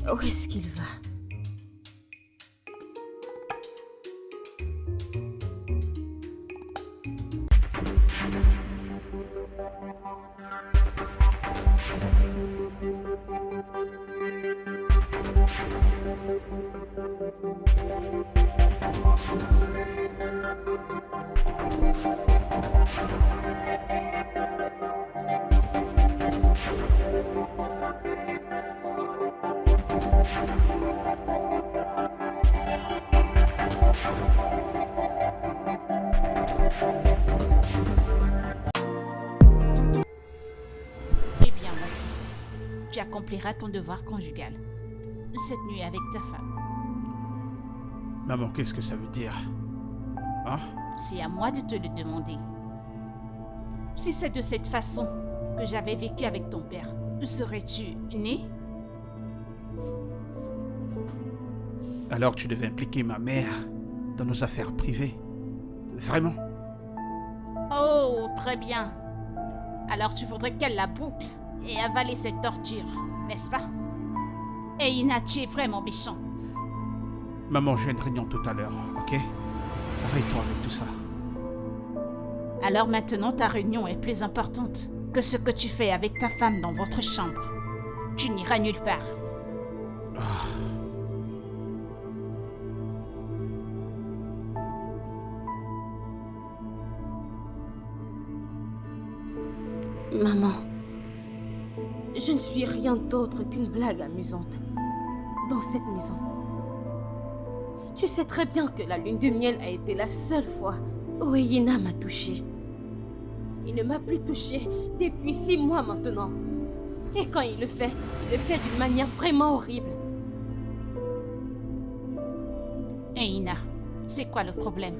Où est-ce qu'il va? Eh bien, mon fils, tu accompliras ton devoir conjugal cette nuit avec ta femme. Maman, qu'est-ce que ça veut dire? Hein? C'est à moi de te le demander. Si c'est de cette façon que j'avais vécu avec ton père, serais-tu né? Alors tu devais impliquer ma mère dans nos affaires privées. Vraiment? Oh, très bien. Alors tu voudrais qu'elle la boucle et avaler cette torture, n'est-ce pas? Et Ina, tu es vraiment méchant. Maman, j'ai une réunion tout à l'heure, ok? Arrête-toi avec tout ça. Alors maintenant, ta réunion est plus importante que ce que tu fais avec ta femme dans votre chambre. Tu n'iras nulle part. Maman, je ne suis rien d'autre qu'une blague amusante dans cette maison. Tu sais très bien que la lune de miel a été la seule fois où Eyina m'a touchée. Il ne m'a plus touchée depuis 6 mois maintenant. Et quand il le fait d'une manière vraiment horrible. Et Ina, c'est quoi le problème?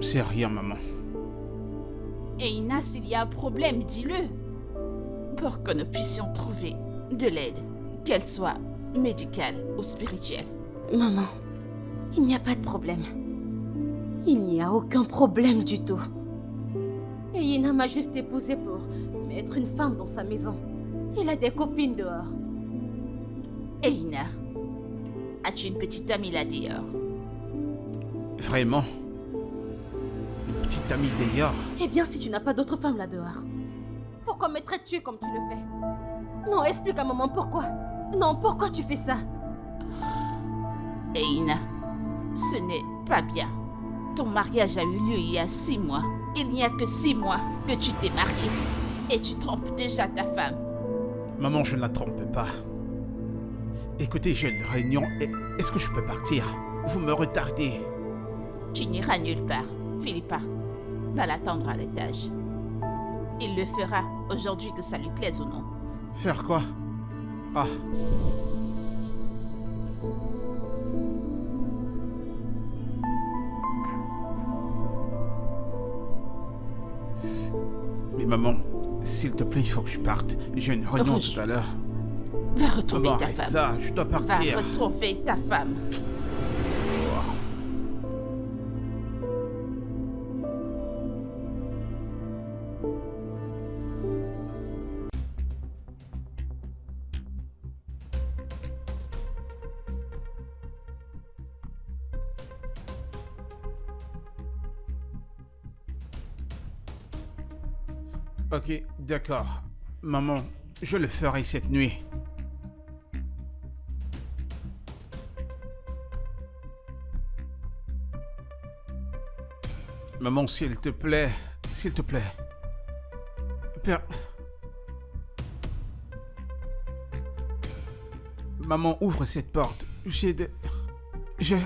C'est rien, maman. Et Ina, s'il y a un problème, dis-le. Pour que nous puissions trouver de l'aide, qu'elle soit médicale ou spirituelle. Maman, il n'y a pas de problème. Il n'y a aucun problème du tout. Eyina m'a juste épousée pour mettre une femme dans sa maison. Il a des copines dehors. Et Ina, as-tu une petite amie là dehors? Vraiment? Une petite amie d'ailleurs? Eh bien, si tu n'as pas d'autre femme là dehors, pourquoi me traites-tu comme tu le fais? Non, explique à maman pourquoi. Non, pourquoi tu fais ça? Et Ina, ce n'est pas bien. Ton mariage a eu lieu il y a 6 mois. Il n'y a que 6 mois que tu t'es mariée. Et tu trompes déjà ta femme. Maman, je ne la trompe pas. Écoutez, j'ai une réunion et est-ce que je peux partir? Vous me retardez. Tu n'iras nulle part. Philippa, va l'attendre à l'étage. Il le fera aujourd'hui que ça lui plaise ou non. Faire quoi? Ah. Mais maman, s'il te plaît, il faut que je parte. J'ai une réunion tout à l'heure. Va retrouver Maman, ta arrête femme. ça, je dois Va partir. retrouver ta femme. Ok, d'accord. Maman, je le ferai cette nuit. Maman, s'il te plaît. S'il te plaît. Père... Maman, ouvre cette porte. J'ai de... Je...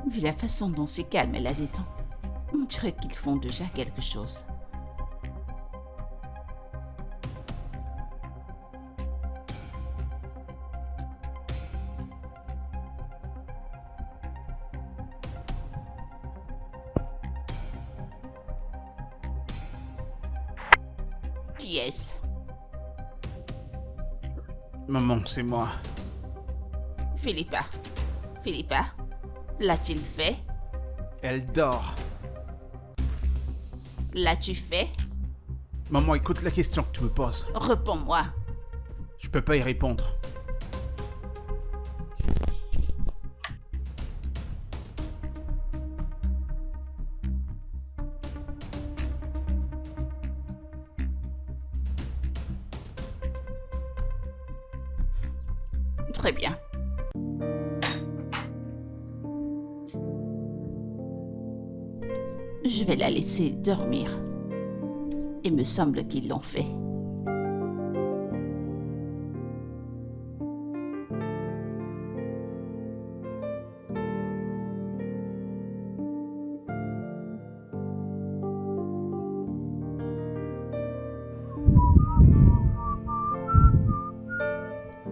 Vu la façon dont c'est calme et la détend, on dirait qu'ils font déjà quelque chose. Qui est-ce? Maman, c'est moi. Philippa. Philippa, l'a-t-il fait? Elle dort. L'as-tu fait? Maman, écoute la question que tu me poses. Réponds-moi. Je peux pas y répondre. Très bien. Je vais la laisser dormir. Il me semble qu'ils l'ont fait.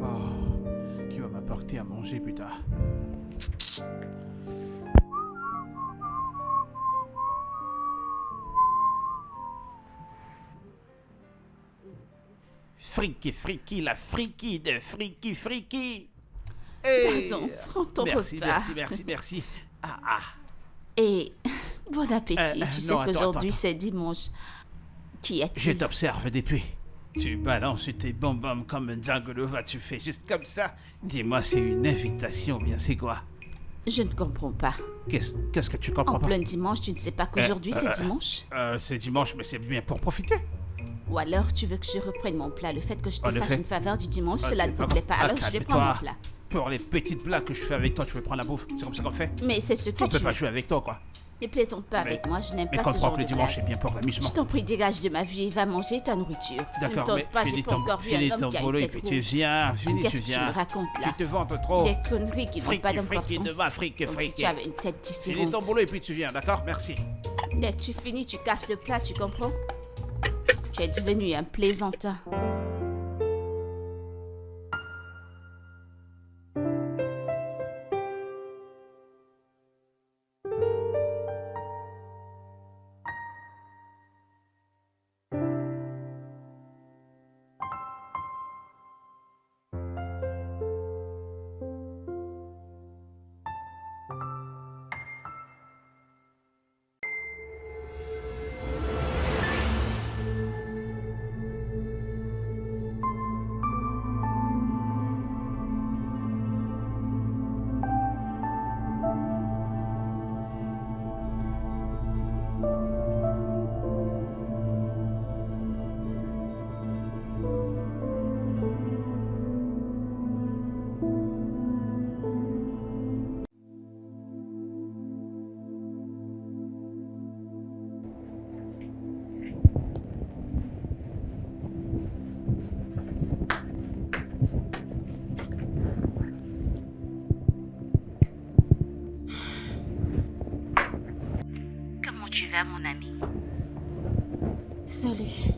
Oh, qui va m'apporter à manger plus tard? Friki, la friki de friki. Hey. Pardon, prends ton Merci, repas. merci. Et bon appétit. Tu sais non, attends, qu'aujourd'hui attends. c'est dimanche. Qui Je a-t-il? t'observe depuis. Tu balances tes bonbons comme un Django, tu fais juste comme ça. Dis-moi, c'est une invitation, bien c'est quoi? Je ne comprends pas. Qu'est-ce que tu comprends En pas? plein dimanche, tu ne sais pas qu'aujourd'hui c'est dimanche? C'est dimanche, mais c'est bien pour profiter. Ou alors tu veux que je reprenne mon plat? Le fait que je te En fasse effet. une faveur du dimanche, Ah, cela c'est ne pas te plaît grave. pas. Alors je vais prendre mon Calme-toi. plat. Pour les petites blagues que je fais avec toi, tu veux prendre la bouffe. C'est comme ça qu'on fait. Mais c'est ce que On peut tu pas veux. jouer avec toi, quoi. Ne plaisante pas Mais- avec moi, je n'aime Mais pas ce comprends genre que le de dimanche, blague. c'est bien pour l'amusement. Je t'en prie, dégage de ma vie et va manger ta nourriture. Ne me D'accord, tente mais pas, j'ai finis pas ton, encore vu finis un homme ton qui a boulot une et tête puis tu rouge. viens, Qu'est-ce que tu me racontes là? Tu te vantes trop. Des conneries qui n'ont pas Friki d'importance. de ma fric, Comme si friki. tu avais une tête Finis ton différente. boulot et puis tu viens, d'accord? Merci. Dès que tu finis, tu casses le plat, tu comprends? Tu es devenu un plaisantin. Comment tu vas, mon ami? Salut.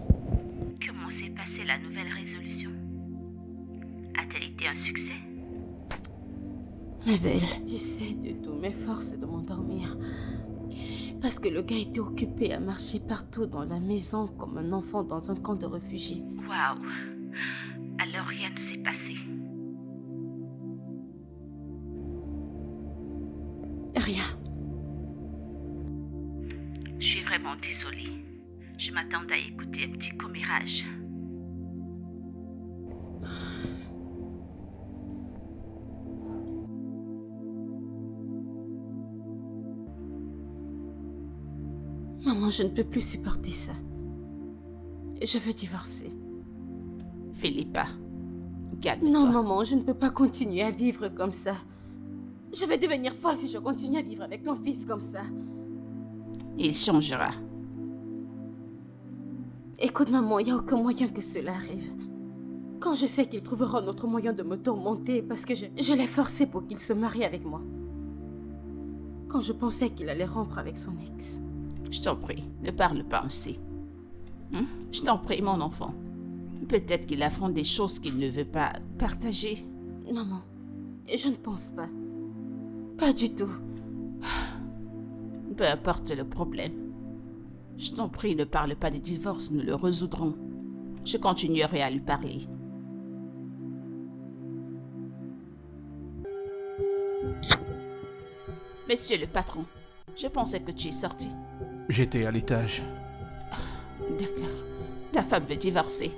Comment s'est passée la nouvelle résolution? A-t-elle été un succès? Ma belle, j'essaie de toutes mes forces de m'endormir. Parce que le gars était occupé à marcher partout dans la maison comme un enfant dans un camp de réfugiés. Waouh! Alors rien ne s'est passé. Rien. Je suis vraiment désolée. Je m'attendais à écouter un petit commérage. Maman, je ne peux plus supporter ça. Je veux divorcer. Philippa, calme-toi. Non, maman, je ne peux pas continuer à vivre comme ça. Je vais devenir folle si je continue à vivre avec ton fils comme ça. Il changera. Écoute, maman, il n'y a aucun moyen que cela arrive. Quand je sais qu'il trouvera un autre moyen de me tourmenter parce que je l'ai forcé pour qu'il se marie avec moi. quand je pensais qu'il allait rompre avec son ex. Je t'en prie, ne parle pas ainsi. Je t'en prie, mon enfant. Peut-être qu'il affronte des choses qu'il ne veut pas partager. Maman, je ne pense pas. Pas du tout. Peu importe le problème. Je t'en prie, ne parle pas des divorces, nous le résoudrons. Je continuerai à lui parler. Monsieur le patron, je pensais que tu es sorti. J'étais à l'étage. D'accord. Ta femme veut divorcer.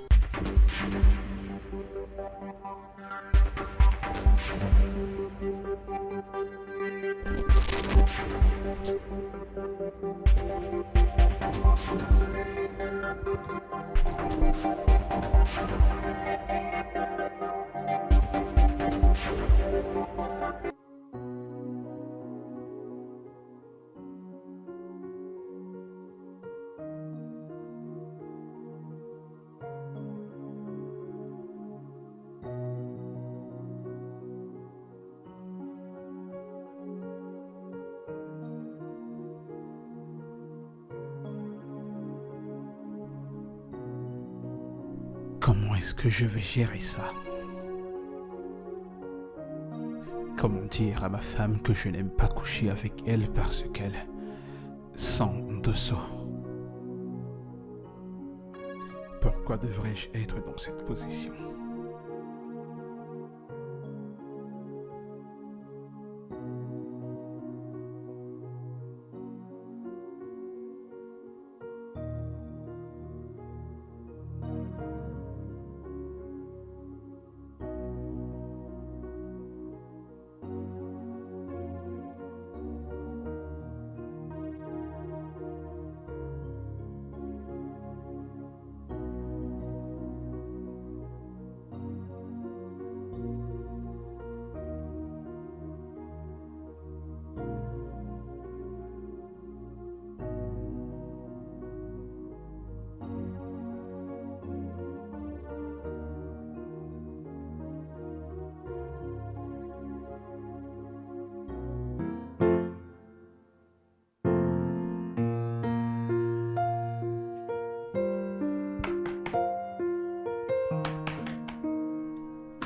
Comment est-ce que je vais gérer ça? Comment dire à ma femme que je n'aime pas coucher avec elle parce qu'elle sent dessous? Pourquoi devrais-je être dans cette position?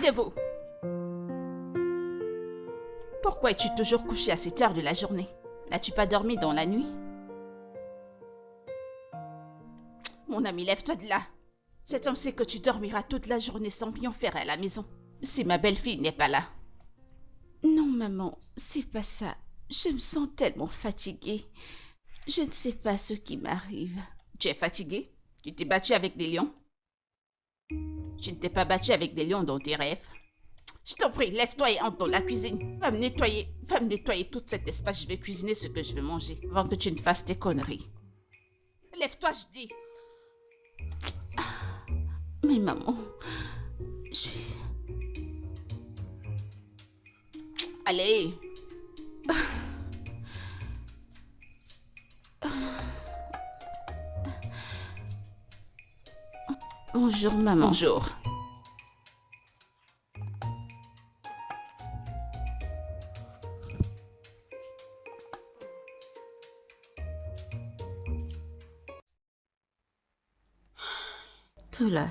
Debout. Pourquoi es-tu toujours couché à cette heure de la journée? N'as-tu pas dormi dans la nuit? Mon ami, lève-toi de là. Cet homme sait que tu dormiras toute la journée sans rien faire à la maison. Si ma belle-fille n'est pas là. Non, maman, c'est pas ça. Je me sens tellement fatiguée. Je ne sais pas ce qui m'arrive. Tu es fatiguée? Tu t'es battue avec des lions? Tu ne t'es pas battue avec des lions dans tes rêves? Je t'en prie, lève-toi et entre dans la cuisine. Va me nettoyer tout cet espace. Je vais cuisiner ce que je veux manger avant que tu ne fasses tes conneries. Lève-toi, je dis. Mais maman, je suis... Allez. Bonjour, maman. Bonjour. Tola,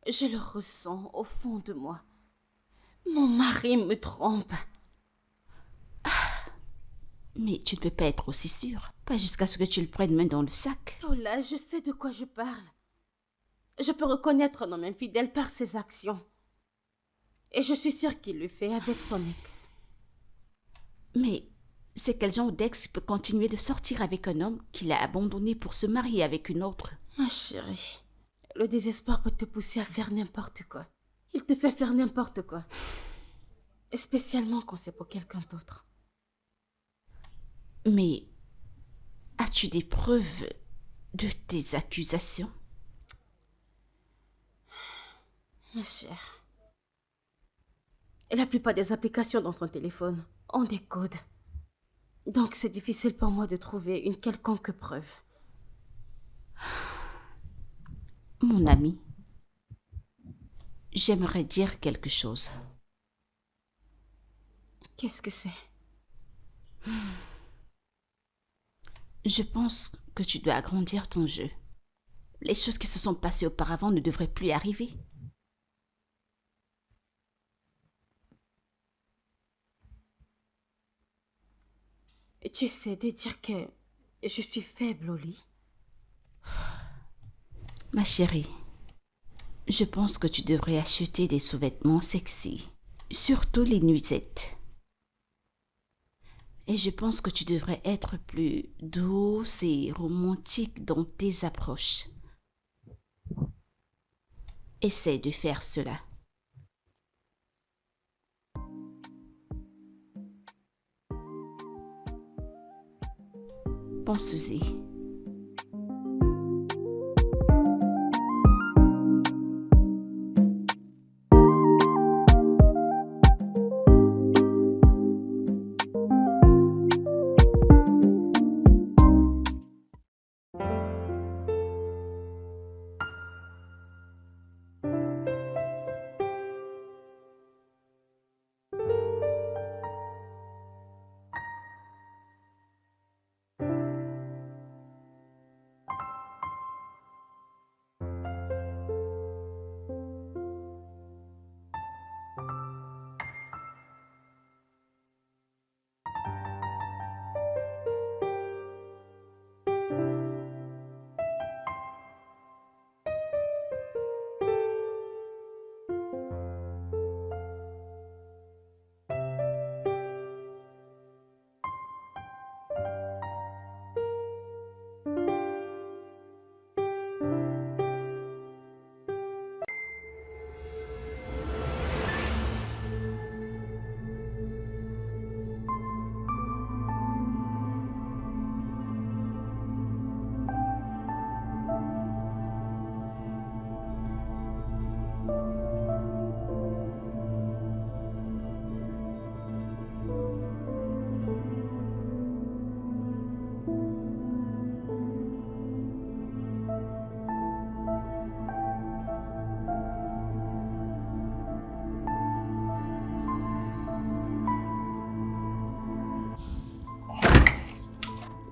je le ressens au fond de moi. Mon mari me trompe. Mais tu ne peux pas être aussi sûre. Pas jusqu'à ce que tu le prennes main dans le sac. Tola, je sais de quoi je parle. Je peux reconnaître un homme infidèle par ses actions. Et je suis sûre qu'il le fait avec son ex. Mais c'est quel genre d'ex peut continuer de sortir avec un homme qu'il a abandonné pour se marier avec une autre? Ma chérie, le désespoir peut te pousser à faire n'importe quoi. Il te fait faire n'importe quoi. Et spécialement quand c'est pour quelqu'un d'autre. Mais as-tu des preuves de tes accusations? Ma chère, la plupart des applications dans son téléphone ont des codes. Donc c'est difficile pour moi de trouver une quelconque preuve. Mon ami, j'aimerais dire quelque chose. Qu'est-ce que c'est? Je pense que tu dois agrandir ton jeu. Les choses qui se sont passées auparavant ne devraient plus arriver. Tu essaies de dire que je suis faible au lit. Ma chérie, je pense que tu devrais acheter des sous-vêtements sexy, surtout les nuisettes. Et je pense que tu devrais être plus douce et romantique dans tes approches. Essaie de faire cela. Pense-y.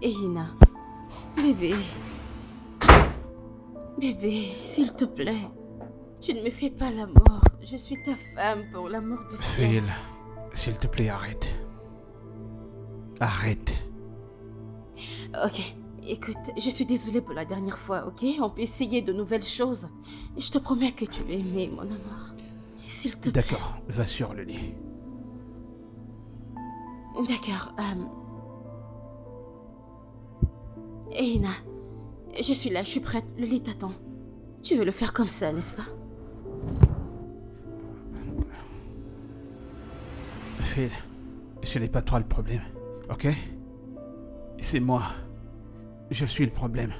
Ehina, bébé. Bébé, s'il te plaît. Tu ne me fais pas la mort. Je suis ta femme pour l'amour du ciel. Phil, s'il te plaît, arrête. Arrête. Ok, écoute, je suis désolée pour la dernière fois, ok? On peut essayer de nouvelles choses. Je te promets que tu vas aimer, mon amour. S'il te plaît. D'accord, va sur le lit. D'accord, Ehina, je suis là, je suis prête, le lit t'attend. Tu veux le faire comme ça, n'est-ce pas? Phil, ce n'est pas toi le problème, ok? C'est moi. Je suis le problème.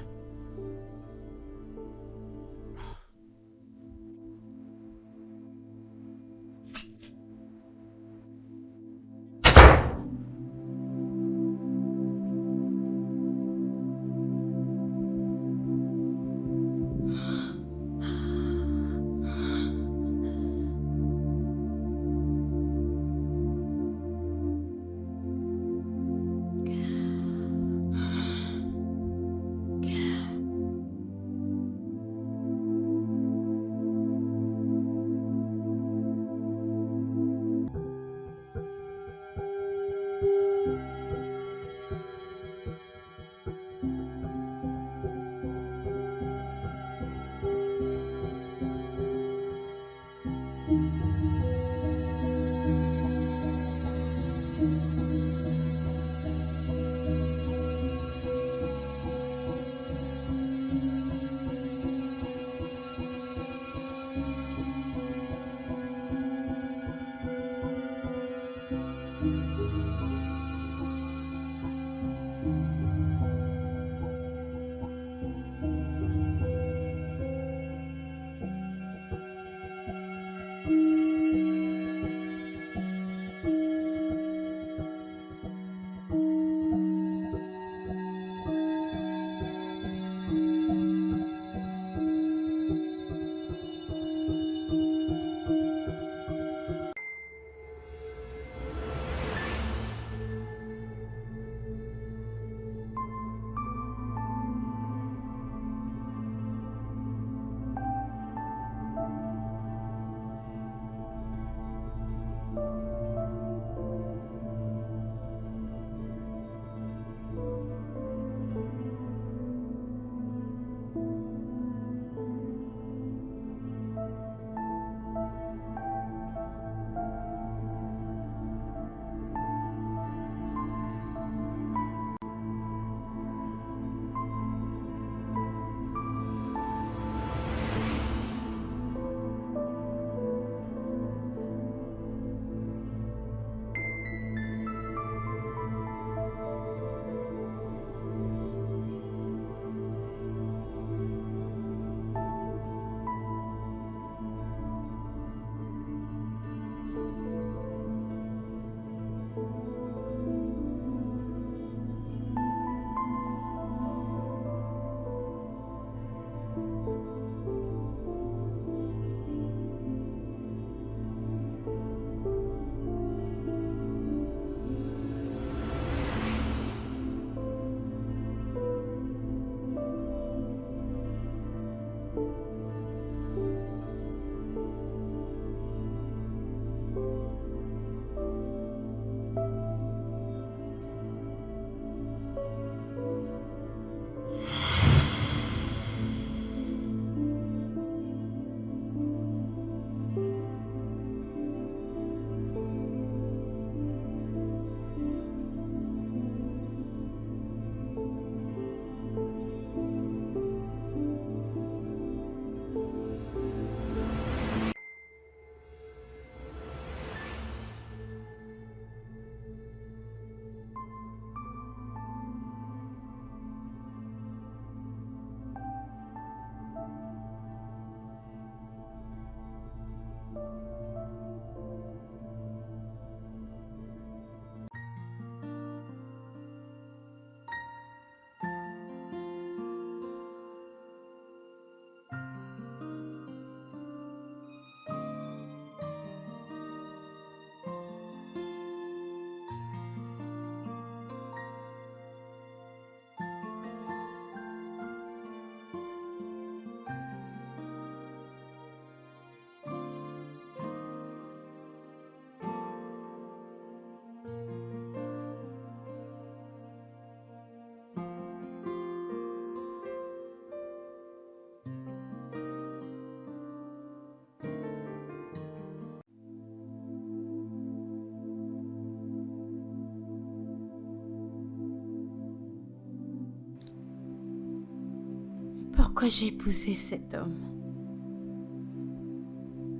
pourquoi j'ai épousé cet homme.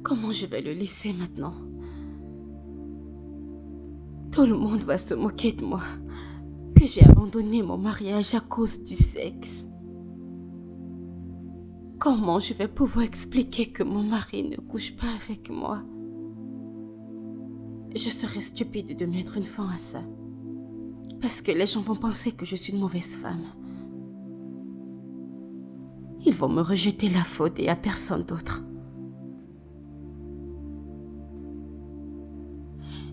Comment je vais le laisser maintenant? Tout le monde va se moquer de moi, que j'ai abandonné mon mariage à cause du sexe. Comment je vais pouvoir expliquer que mon mari ne couche pas avec moi? Je serais stupide de mettre une fin à ça. Parce que les gens vont penser que je suis une mauvaise femme. Ils vont me rejeter la faute et à personne d'autre.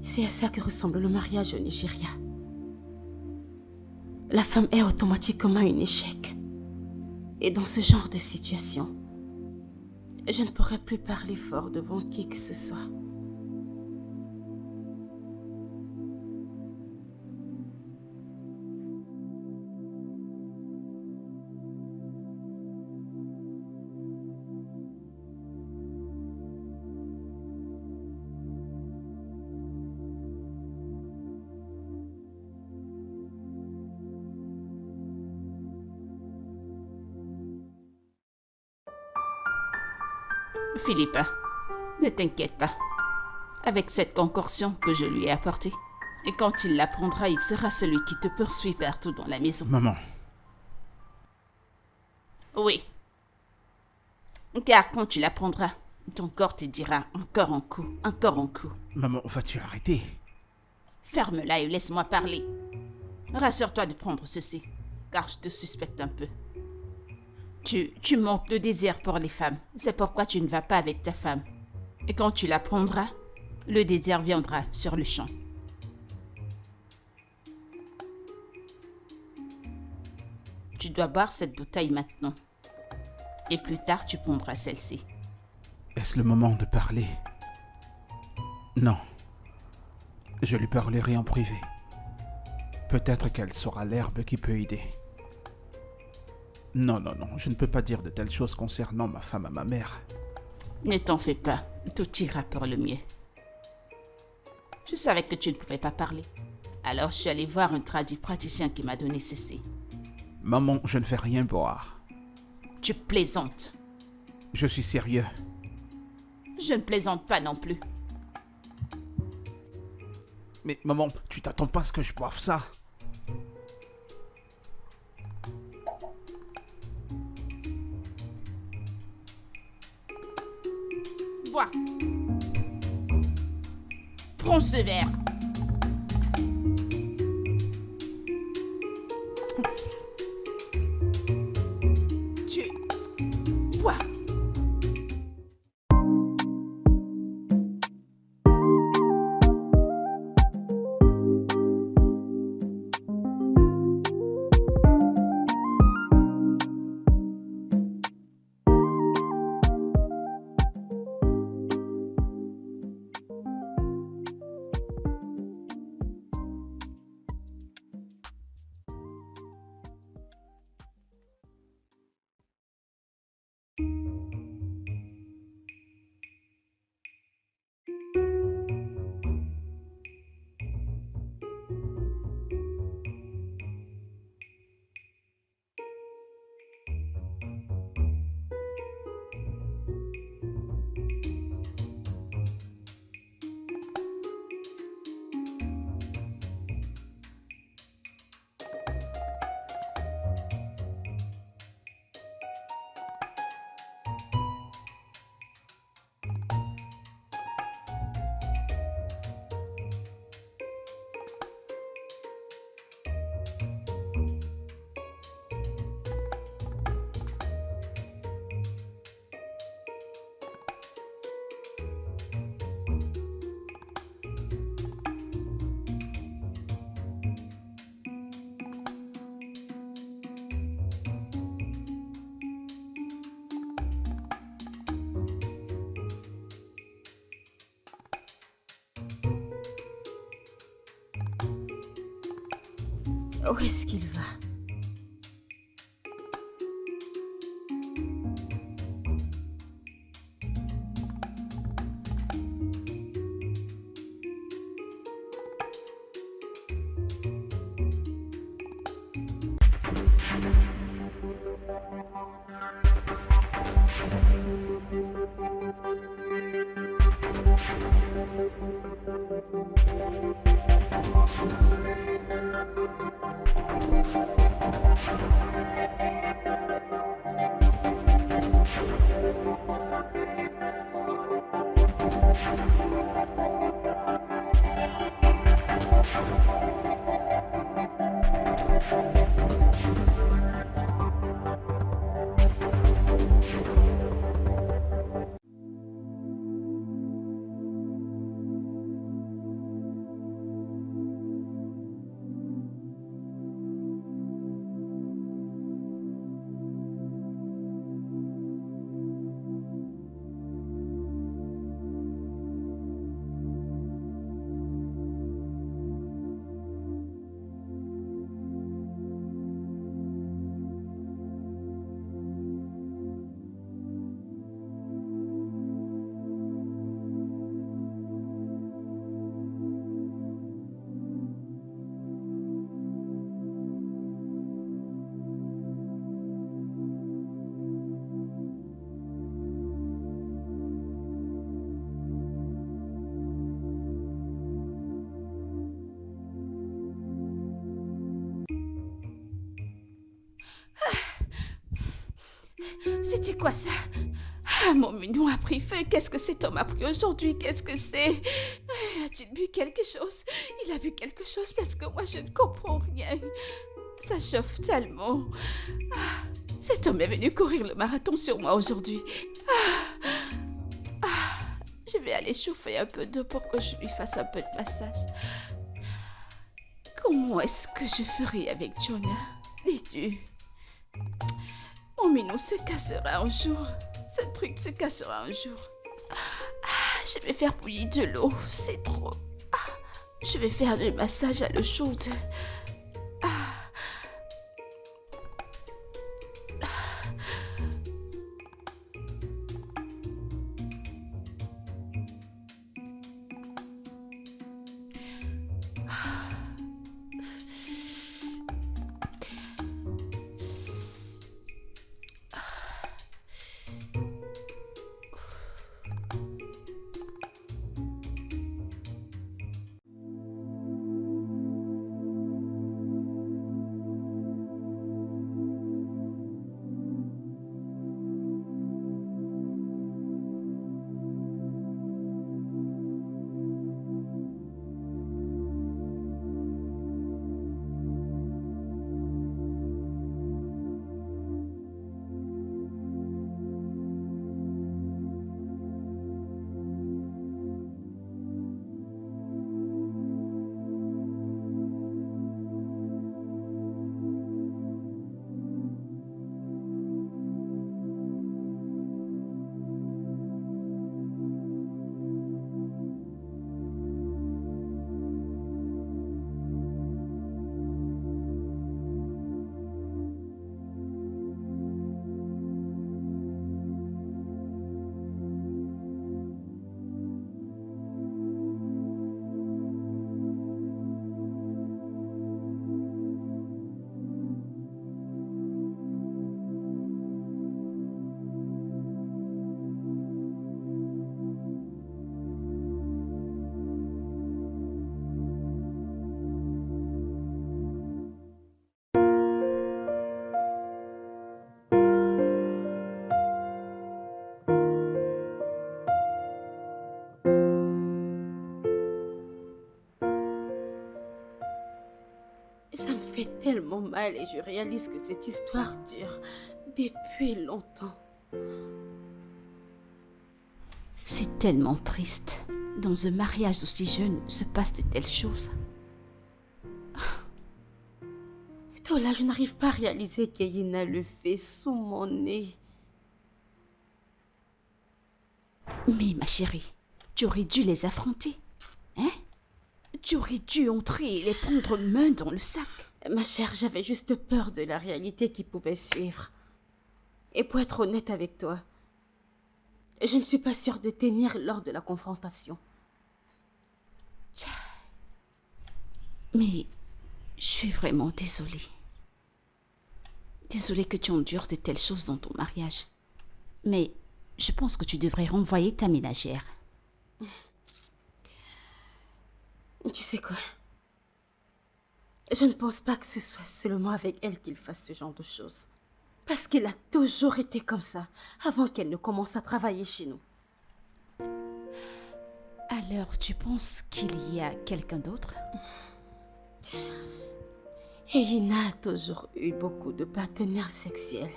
C'est à ça que ressemble le mariage au Nigeria. La femme est automatiquement un échec. Et dans ce genre de situation, je ne pourrai plus parler fort devant qui que ce soit. Philippa, ne t'inquiète pas. Avec cette concoction que je lui ai apportée, et quand il la prendra, il sera celui qui te poursuit partout dans la maison. Maman, Oui. Car quand tu la prendras, ton corps te dira encore un coup, encore un coup. maman, vas-tu arrêter? Ferme-la et laisse-moi parler. Rassure-toi de prendre ceci, car je te suspecte un peu. Tu manques de désir pour les femmes. C'est pourquoi tu ne vas pas avec ta femme. Et quand tu la prendras, le désir viendra sur le champ. Tu dois boire cette bouteille maintenant. Et plus tard, tu prendras celle-ci. Est-ce le moment de parler? Non. Je lui parlerai en privé. Peut-être qu'elle saura l'herbe qui peut aider. Non, je ne peux pas dire de telles choses concernant ma femme à ma mère. Ne t'en fais pas, tout ira pour le mieux. Je savais que tu ne pouvais pas parler. Alors je suis allée voir un praticien qui m'a donné ceci. Maman, je ne fais rien boire. Tu plaisantes. Je suis sérieux. Je ne plaisante pas non plus. Mais maman, tu t'attends pas à ce que je boive ça? Bois. Prends ce verre. Tu... Bois. Où est-ce qu'il va? C'était quoi ça? Ah, mon minou a pris feu. Qu'est-ce que cet homme a pris aujourd'hui? Qu'est-ce que c'est? A-t-il bu quelque chose? Il a bu quelque chose parce que moi je ne comprends rien. Ça chauffe tellement. Ah, cet homme est venu courir le marathon sur moi aujourd'hui. Je vais aller chauffer un peu d'eau pour que je lui fasse un peu de massage. Comment est-ce que je ferai avec Jonah? Dis-tu? Mon minou se cassera un jour. Ce truc se cassera un jour. Je vais faire bouillir de l'eau. C'est trop. Je vais faire du massage à l'eau chaude. Ça me fait tellement mal et je réalise que cette histoire dure depuis longtemps. C'est tellement triste. Dans un mariage aussi jeune, se passe de telles choses. Tola, je n'arrive pas à réaliser qu'Aïna le fait sous mon nez. Mais ma chérie, tu aurais dû les affronter. Hein? Tu aurais dû entrer et les prendre main dans le sac. Ma chère, j'avais juste peur de la réalité qui pouvait suivre. Et pour être honnête avec toi, je ne suis pas sûre de tenir lors de la confrontation. Mais je suis vraiment désolée. Désolée que tu endures de telles choses dans ton mariage. Mais je pense que tu devrais renvoyer ta ménagère. Tu sais quoi? Je ne pense pas que ce soit seulement avec elle qu'il fasse ce genre de choses. Parce qu'elle a toujours été comme ça, avant qu'elle ne commence à travailler chez nous. Alors, tu penses qu'il y a quelqu'un d'autre? Et Ina a toujours eu beaucoup de partenaires sexuels.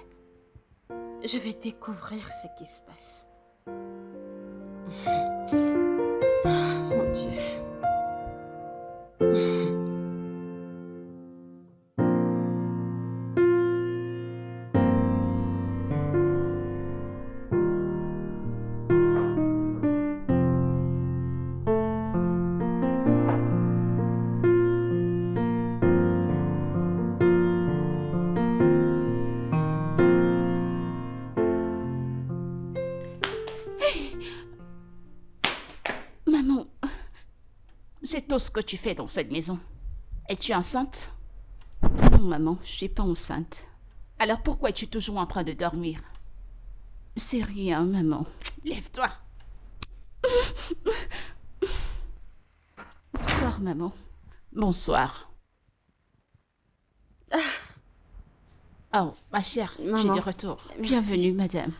Je vais découvrir ce qui se passe. Mon Dieu. Maman, c'est tout ce que tu fais dans cette maison. Es-tu enceinte? Non, maman, je suis pas enceinte. Alors pourquoi es-tu toujours en train de dormir? C'est rien, maman. Lève-toi. Bonsoir, maman. Bonsoir. Oh, ma chère, j'ai Maman, de retour. merci. Bienvenue, madame.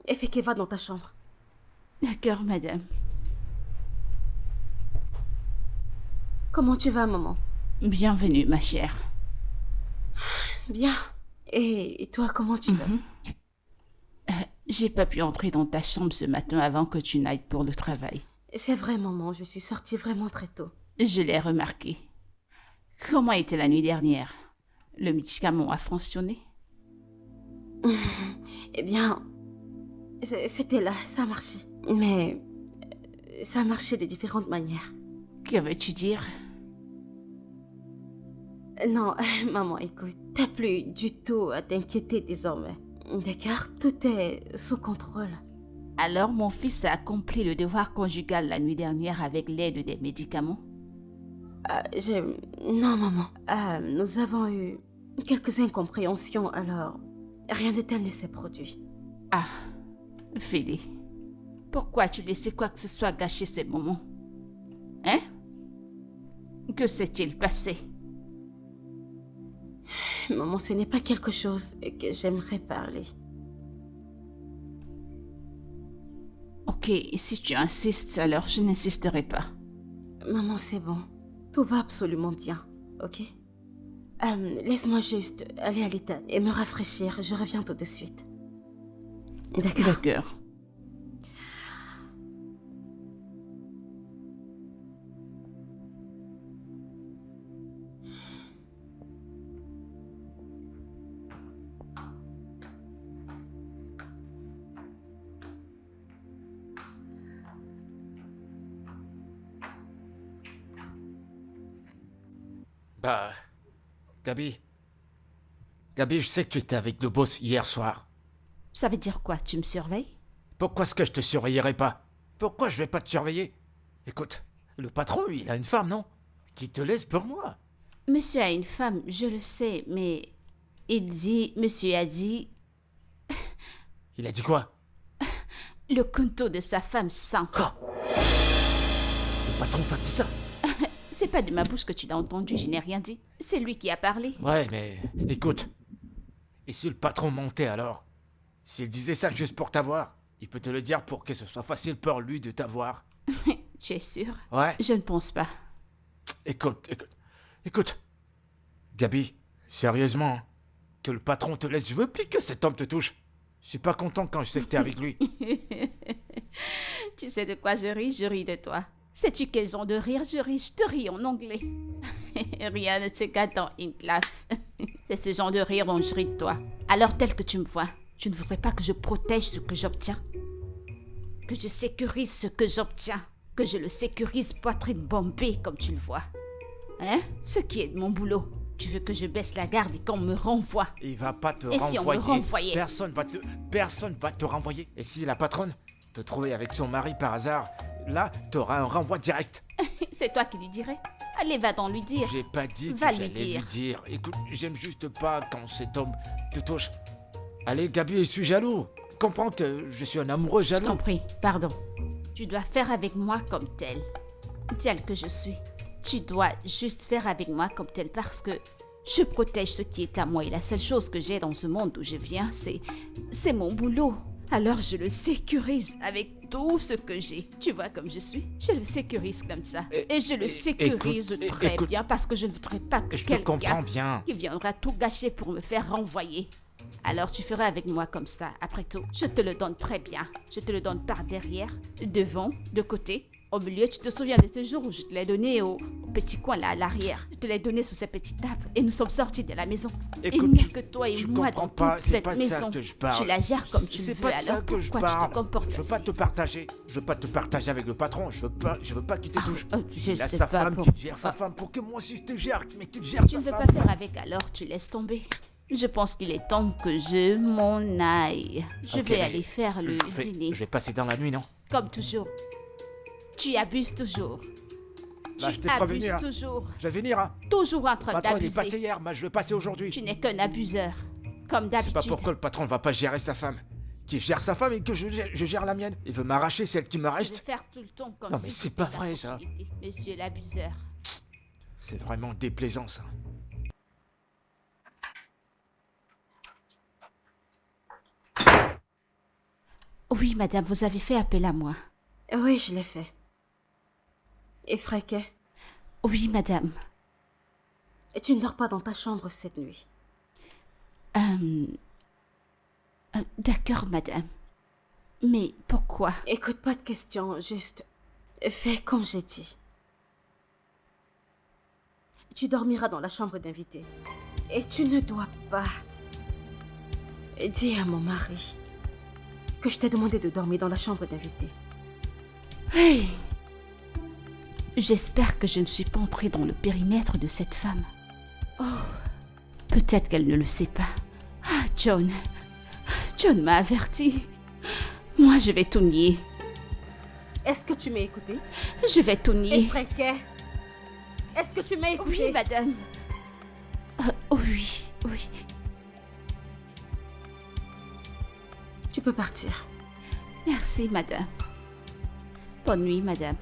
Effet va dans ta chambre. D'accord, madame. Comment tu vas, maman? Bienvenue, ma chère. Bien. Et toi, comment tu vas? J'ai pas pu entrer dans ta chambre ce matin avant que tu n'ailles pour le travail. C'est vrai, maman, je suis sortie vraiment très tôt. Je l'ai remarqué. Comment était la nuit dernière? Le médicament a fonctionné? Eh bien, c'était là, ça a marché. Mais ça a marché de différentes manières. Que veux-tu dire? Non, maman, écoute, t'as plus du tout à t'inquiéter désormais. D'accord? Tout est sous contrôle. Alors mon fils a accompli le devoir conjugal la nuit dernière avec l'aide des médicaments? Non, maman. Nous avons eu quelques incompréhensions, alors rien de tel ne s'est produit. Ah, Félix, pourquoi tu laissais quoi que ce soit gâcher ces moments? Hein? Que s'est-il passé? Maman, ce n'est pas quelque chose que j'aimerais parler. Ok, si tu insistes, alors je n'insisterai pas. Maman, c'est bon. Tout va absolument bien, ok? Laisse-moi juste aller à l'état et me rafraîchir. Je reviens tout de suite. D'accord? D'accord. Bah, Gabi, je sais que tu étais avec le boss hier soir. Ça veut dire quoi? Tu me surveilles? Pourquoi est-ce que je te surveillerais pas? Pourquoi je vais pas te surveiller? Écoute, le patron, il a une femme, non? Qui te laisse pour moi. Monsieur a une femme, je le sais, mais monsieur a dit, Il a dit quoi? le couteau de sa femme sent. Ah, le patron t'a dit ça? C'est pas de ma bouche que tu l'as entendu, je n'ai rien dit. C'est lui qui a parlé. Ouais, mais écoute. Et si le patron mentait alors? S'il disait ça juste pour t'avoir, il peut te le dire pour que ce soit facile pour lui de t'avoir. Tu es sûr? Ouais. Je ne pense pas. Écoute. Gabi, sérieusement, hein, que le patron te laisse, je veux plus que cet homme te touche. Je suis pas content quand je sais que t'es avec lui. Tu sais de quoi je ris de toi. Sais-tu quelles ont de rire? Je te ris en anglais. Rien ne se gâte dans Inclaf. C'est ce genre de rire dont je ris de toi. Alors tel que tu me vois, tu ne voudrais pas que je protège ce que j'obtiens? Que je sécurise ce que j'obtiens? Que je le sécurise poitrine bombée comme tu le vois? Hein? Ce qui est de mon boulot. Tu veux que je baisse la garde et qu'on me renvoie? Il va pas te Et renvoyer. si on me renvoyait? Personne va te renvoyer. Et si la patronne te trouvait avec son mari par hasard, là, t'auras un renvoi direct. C'est toi qui lui dirais? Allez, va donc lui dire. J'ai pas dit que Va j'allais lui dire. Écoute, j'aime juste pas quand cet homme te touche. Allez, Gabi, je suis jaloux. Comprends que je suis un amoureux Je jaloux. t'en prie, pardon. Tu dois faire avec moi comme tel que je suis. Tu dois juste faire avec moi comme tel parce que je protège ce qui est à moi et la seule chose que j'ai dans ce monde d'où je viens, c'est mon boulot. Alors je le sécurise avec tout ce que j'ai. Tu vois comme je suis, je le sécurise comme ça. Et je le sécurise très écoute, bien parce que je ne voudrais pas que Je te comprends quelqu'un bien. qui viendra tout gâcher pour me faire renvoyer. Alors tu feras avec moi comme ça. Après tout, je te le donne très bien. Je te le donne par derrière, devant, de côté. Au milieu, tu te souviens de ce jour où je te l'ai donné au petit coin là à l'arrière. Je te l'ai donné sous cette petite table et nous sommes sortis de la maison. Écoute, Il n'y a que toi et tu moi comprends dans pas, toute c'est cette pas de ça maison. que je parle. Tu la gères comme tu le C'est veux. pas de Alors ça que je pourquoi tu parle. te comportes Je veux ainsi? pas te partager. Je veux pas te partager avec le patron. Je veux pas qu'il te touche. Je Il a sais sa pas femme pour- qui gère sa Ah. femme pour que moi aussi je te gère, mais qu'il gère Si tu sa ne veux femme. pas faire avec, alors tu laisses tomber. Je pense qu'il est temps que je m'en aille. Je Ok, vais mais aller faire le dîner. Je vais passer dans la nuit, non? Comme toujours. Tu abuses toujours. Bah, je Tu t'ai prévenu, abuses hein. toujours. Je vais venir, hein. Toujours en train Le patron, il est passé d'abuser. hier, moi je vais passer aujourd'hui. Tu n'es qu'un abuseur. Comme C'est d'habitude. pas pourquoi le patron ne va pas gérer sa femme. Qu'il gère sa femme et que je gère la mienne. Il veut m'arracher celle qui me Je vais reste. faire tout le temps comme Non, si mais c'est c'était pas ta vrai, ça. propriété, Monsieur l'abuseur. C'est vraiment déplaisant, ça. Oui, madame, vous avez fait appel à moi. Oui, je l'ai fait. Et Fréquet, Oui, madame. tu ne dors pas dans ta chambre cette nuit. D'accord, madame. Mais pourquoi? Écoute, pas de questions, juste fais comme j'ai dit. Tu dormiras dans la chambre d'invité. Et tu ne dois pas dire à mon mari que je t'ai demandé de dormir dans la chambre d'invité. Hey! J'espère que je ne suis pas entrée dans le périmètre de cette femme. Oh, peut-être qu'elle ne le sait pas. Ah, John. John m'a averti. Moi, je vais tout nier. Est-ce que tu m'as écouté? Je vais tout Et nier. Fréquet, est-ce que tu m'as écouté? Oui, madame. Oui, oui. Tu peux partir. Merci, madame. Bonne nuit, madame.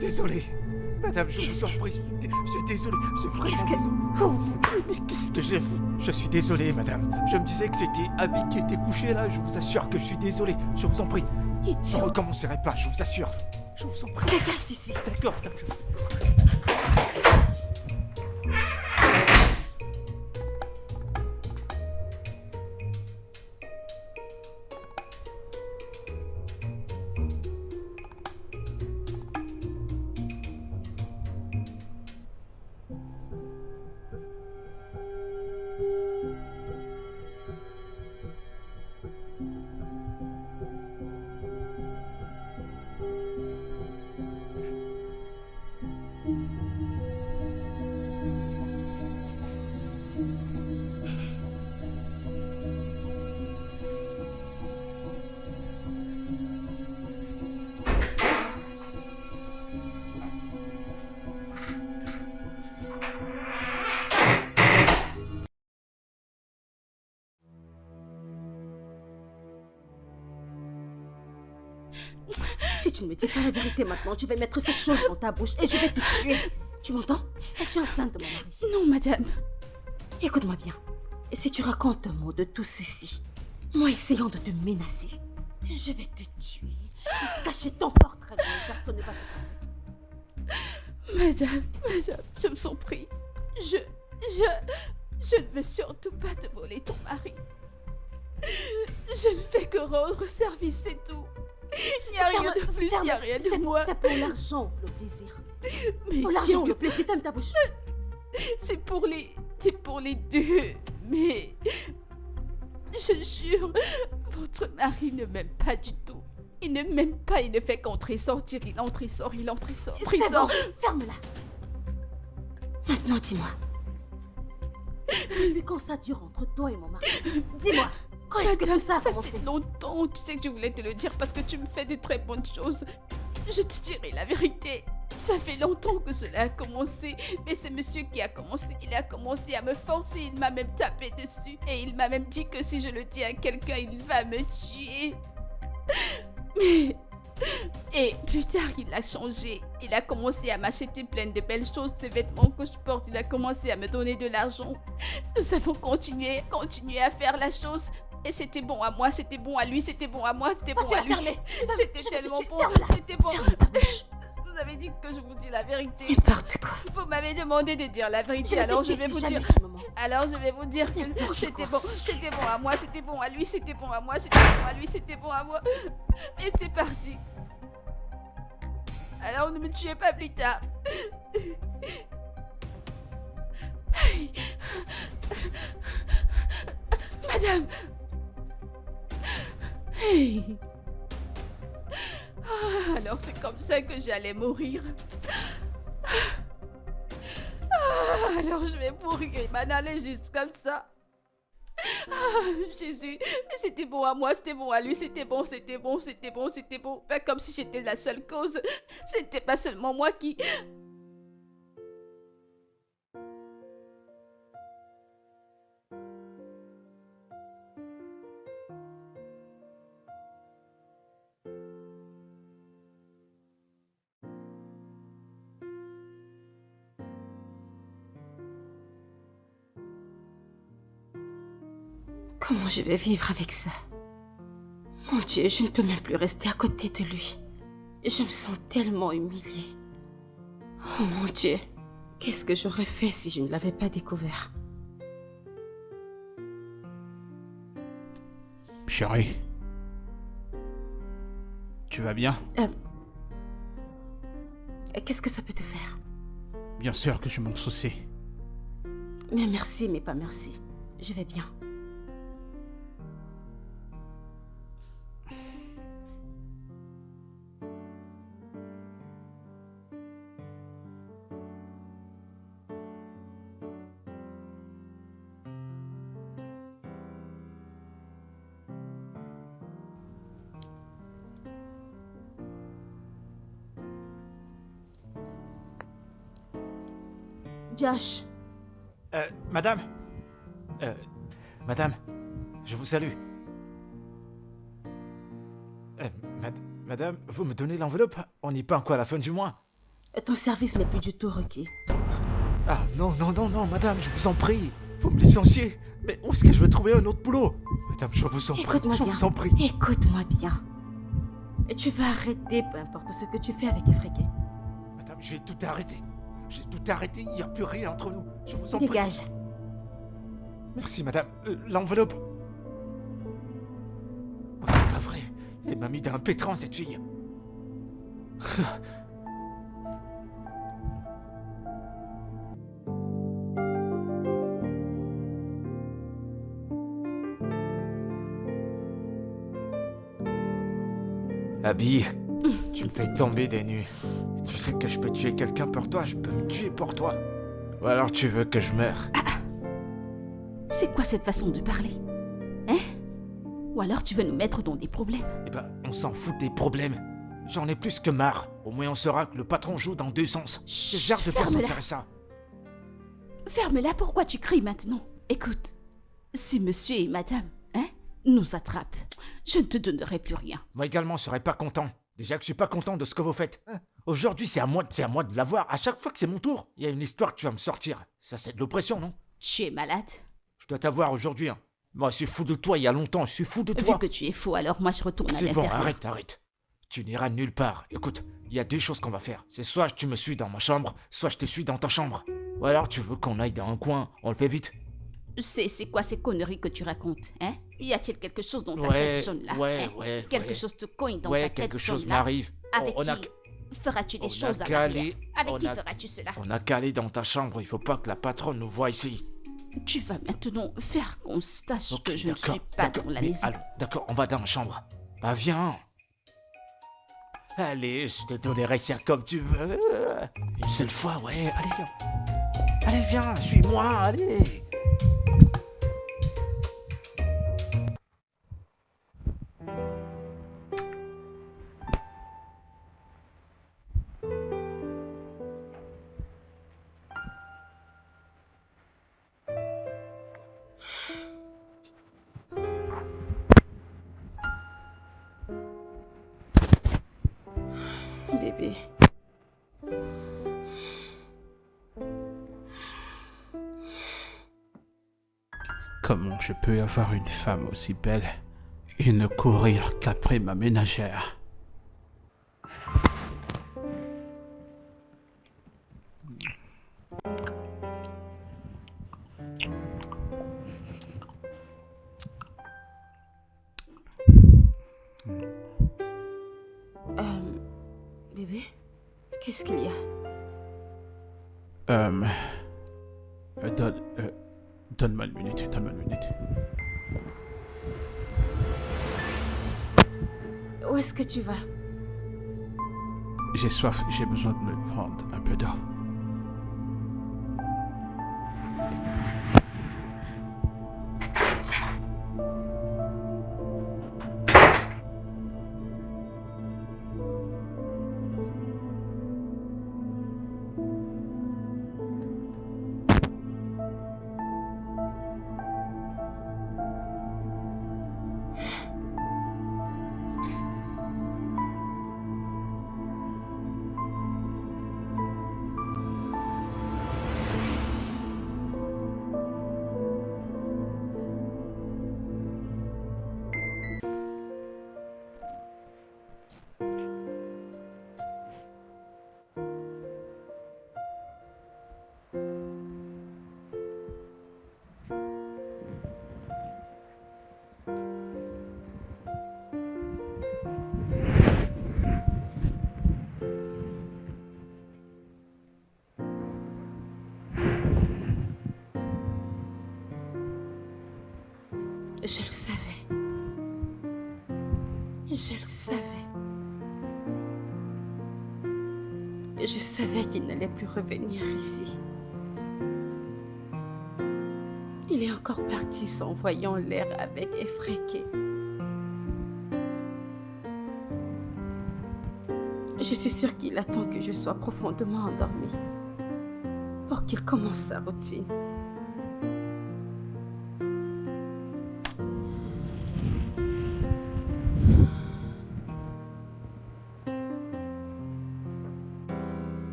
Désolé. Madame, je vous en prie. Je suis désolé. Je suis vraiment Qu'est-ce que- désolé. Oh mon Dieu, mais qu'est-ce que j'ai fait? Je suis désolé, madame. Je me disais que c'était Abby qui était couché là. Je vous assure que je suis désolé. Je vous en prie. Je ne Idiot, recommencerai pas, je vous assure. Je vous en prie. dégage d'ici. D'accord, d'accord. tu ne me dis pas la vérité maintenant, je vais mettre cette chose dans ta bouche et je vais te tuer. Tu m'entends? Es-tu enceinte de mon mari? Non, madame. Écoute-moi bien. Si tu racontes un mot de tout ceci, moi essayant de te menacer, je vais te tuer. Et cacher ton portrait, personne ne va te trouver. Madame, je vous en prie. Je ne veux surtout pas te voler ton mari. Je ne fais que rendre service, c'est tout. Il n'y a rien de plus, il n'y a rien de moins. C'est pour l'argent ou le plaisir? Mais Pour l'argent ou le plaisir, ferme ta bouche. c'est pour les deux. Mais je jure, votre mari ne m'aime pas du tout. Il ne m'aime pas, il ne fait qu'entrer et sortir. Il entre et sort, il entre et sort. C'est bon, ferme-la. Maintenant, dis-moi. Depuis quand ça dure entre toi et mon mari? Dis-moi, quand est-ce que tout ça a commencé? Ça fait longtemps, tu sais que je voulais te le dire parce que tu me fais de très bonnes choses. Je te dirai la vérité. Ça fait longtemps que cela a commencé, mais c'est monsieur qui a commencé. Il a commencé à me forcer, il m'a même tapé dessus. Et il m'a même dit que si je le dis à quelqu'un, il va me tuer. Mais... Et plus tard, il a changé. Il a commencé à m'acheter plein de belles choses, ces vêtements que je porte. Il a commencé à me donner de l'argent. Nous avons continué à faire la chose. Et c'était bon à moi, c'était bon à lui, c'était bon à moi, c'était bon à lui. C'était tellement bon, c'était bon. Vous avez dit que je vous dis la vérité. N'importe quoi. Vous m'avez demandé de dire la vérité, alors je vais vous dire. Alors je vais vous dire que c'était bon à moi, c'était bon à lui, c'était bon à moi, c'était bon à lui, c'était bon à moi. Et c'est parti. Alors ne me tuez pas plus tard. Madame. Hey. Alors c'est comme ça que j'allais mourir. Alors je vais mourir et m'en aller juste comme ça. Jésus, c'était bon à moi, c'était bon à lui, c'était bon. Pas comme si j'étais la seule cause. C'était pas seulement moi qui... Comment je vais vivre avec ça? Mon Dieu, je ne peux même plus rester à côté de lui. Je me sens tellement humiliée. Oh mon Dieu, qu'est-ce que j'aurais fait si je ne l'avais pas découvert? Chérie, tu vas bien? Qu'est-ce que ça peut te faire? Bien sûr que je m'en soucie. Mais merci, mais pas merci. Je vais bien. Josh. Madame, je vous salue. Madame, vous me donnez l'enveloppe? On n'y est pas encore à la fin du mois. Ton service n'est plus du tout requis. Ah non, madame, je vous en prie. Vous me licenciez. Mais où est-ce que je vais trouver un autre boulot? Madame, je vous en prie, je vous en prie. Écoute-moi bien. Tu vas arrêter, peu importe ce que tu fais avec Efreke. Madame, j'ai tout arrêté. Il n'y a plus rien entre nous. Je vous en prie. Dégage. Merci, madame. L'enveloppe. Oh, c'est pas vrai. Elle m'a mis d'un pétrin, cette fille. Abby, tu me fais tomber des nues. Tu sais que je peux tuer quelqu'un pour toi, je peux me tuer pour toi. Ou alors tu veux que je meure? C'est quoi cette façon de parler? Hein? Ou alors tu veux nous mettre dans des problèmes? Eh ben, on s'en fout des problèmes. J'en ai plus que marre. Au moins on saura que le patron joue dans deux sens. C'est genre de personne faire ça. Ferme-la, pourquoi tu cries maintenant? Écoute, si monsieur et madame, nous attrapent, je ne te donnerai plus rien. Moi également, je serais pas content. Déjà que je suis pas content de ce que vous faites. Hein. Aujourd'hui, c'est à moi de l'avoir. À chaque fois que c'est mon tour, il y a une histoire que tu vas me sortir. Ça, c'est de l'oppression, non? Tu es malade? Je dois t'avoir aujourd'hui. Hein. Moi, je suis fou de toi il y a longtemps. Je suis fou de toi. Vu que tu es faux, alors moi je retourne à C'est bon, l'intérieur. arrête. Tu n'iras nulle part. Écoute, il y a deux choses qu'on va faire. C'est soit tu me suis dans ma chambre, soit je te suis dans ta chambre. Ou alors tu veux qu'on aille dans un coin, on le fait vite. C'est quoi ces conneries que tu racontes, hein? Y a-t-il quelque chose dans ta Ouais, tête jaune là, hein? Quelque chose te cogne dans ta tête quelque chose jaune là? m'arrive. Avec On a- qui feras-tu des on a choses à calé- l'arrière? Avec on qui a- feras-tu cela? On a calé dans ta chambre, il faut pas que la patronne nous voie ici. Tu vas maintenant faire qu'on sache Ok, que je ne d'accord, suis pas d'accord, dans la mais maison. allons, d'accord, on va dans la chambre. Bah viens. Allez, je te donnerai ça comme tu veux. Une seule fois, ouais, allez. Allez, viens, suis-moi, allez. Bébé. Comment je peux avoir une femme aussi belle et ne courir qu'après ma ménagère? Bébé, qu'est-ce qu'il y a? Donne-moi une minute, Où est-ce que tu vas? J'ai soif, j'ai besoin de me prendre un peu d'eau. Je le savais. Je le savais. Je savais qu'il n'allait plus revenir ici. Il est encore parti s'envoyant l'air avec effréqué. Je suis sûre qu'il attend que je sois profondément endormie pour qu'il commence sa routine.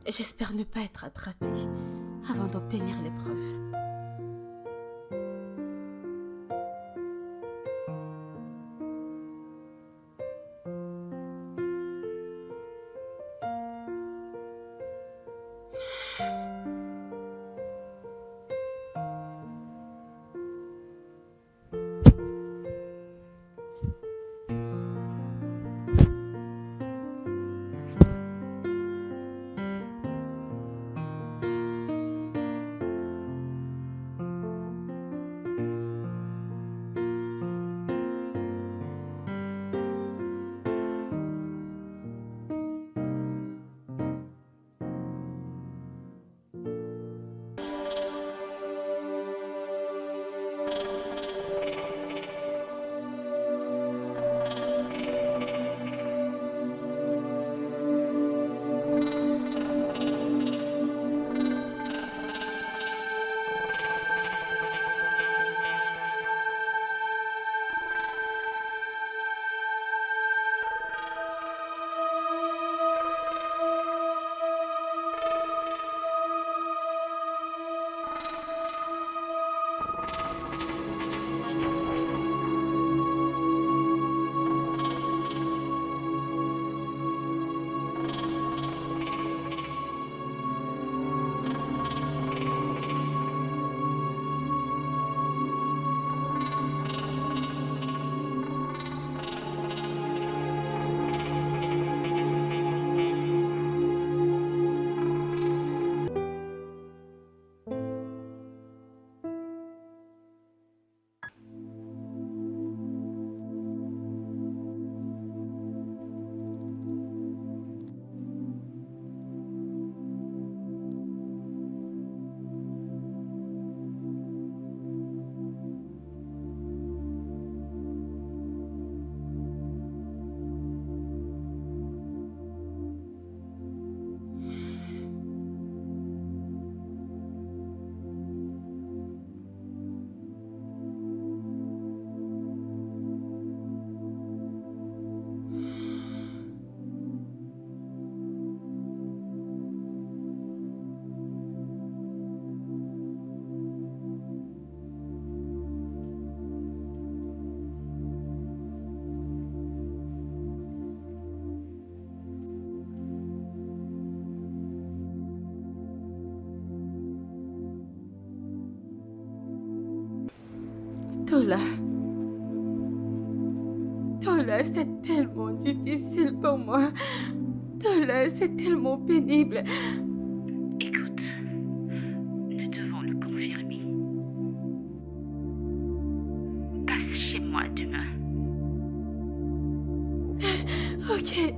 J'espère ne pas être attrapée avant d'obtenir l'épreuve. Tola. Tola, c'est tellement difficile pour moi. Tola, c'est tellement pénible. Écoute, nous devons le confirmer. Passe chez moi demain. Ok.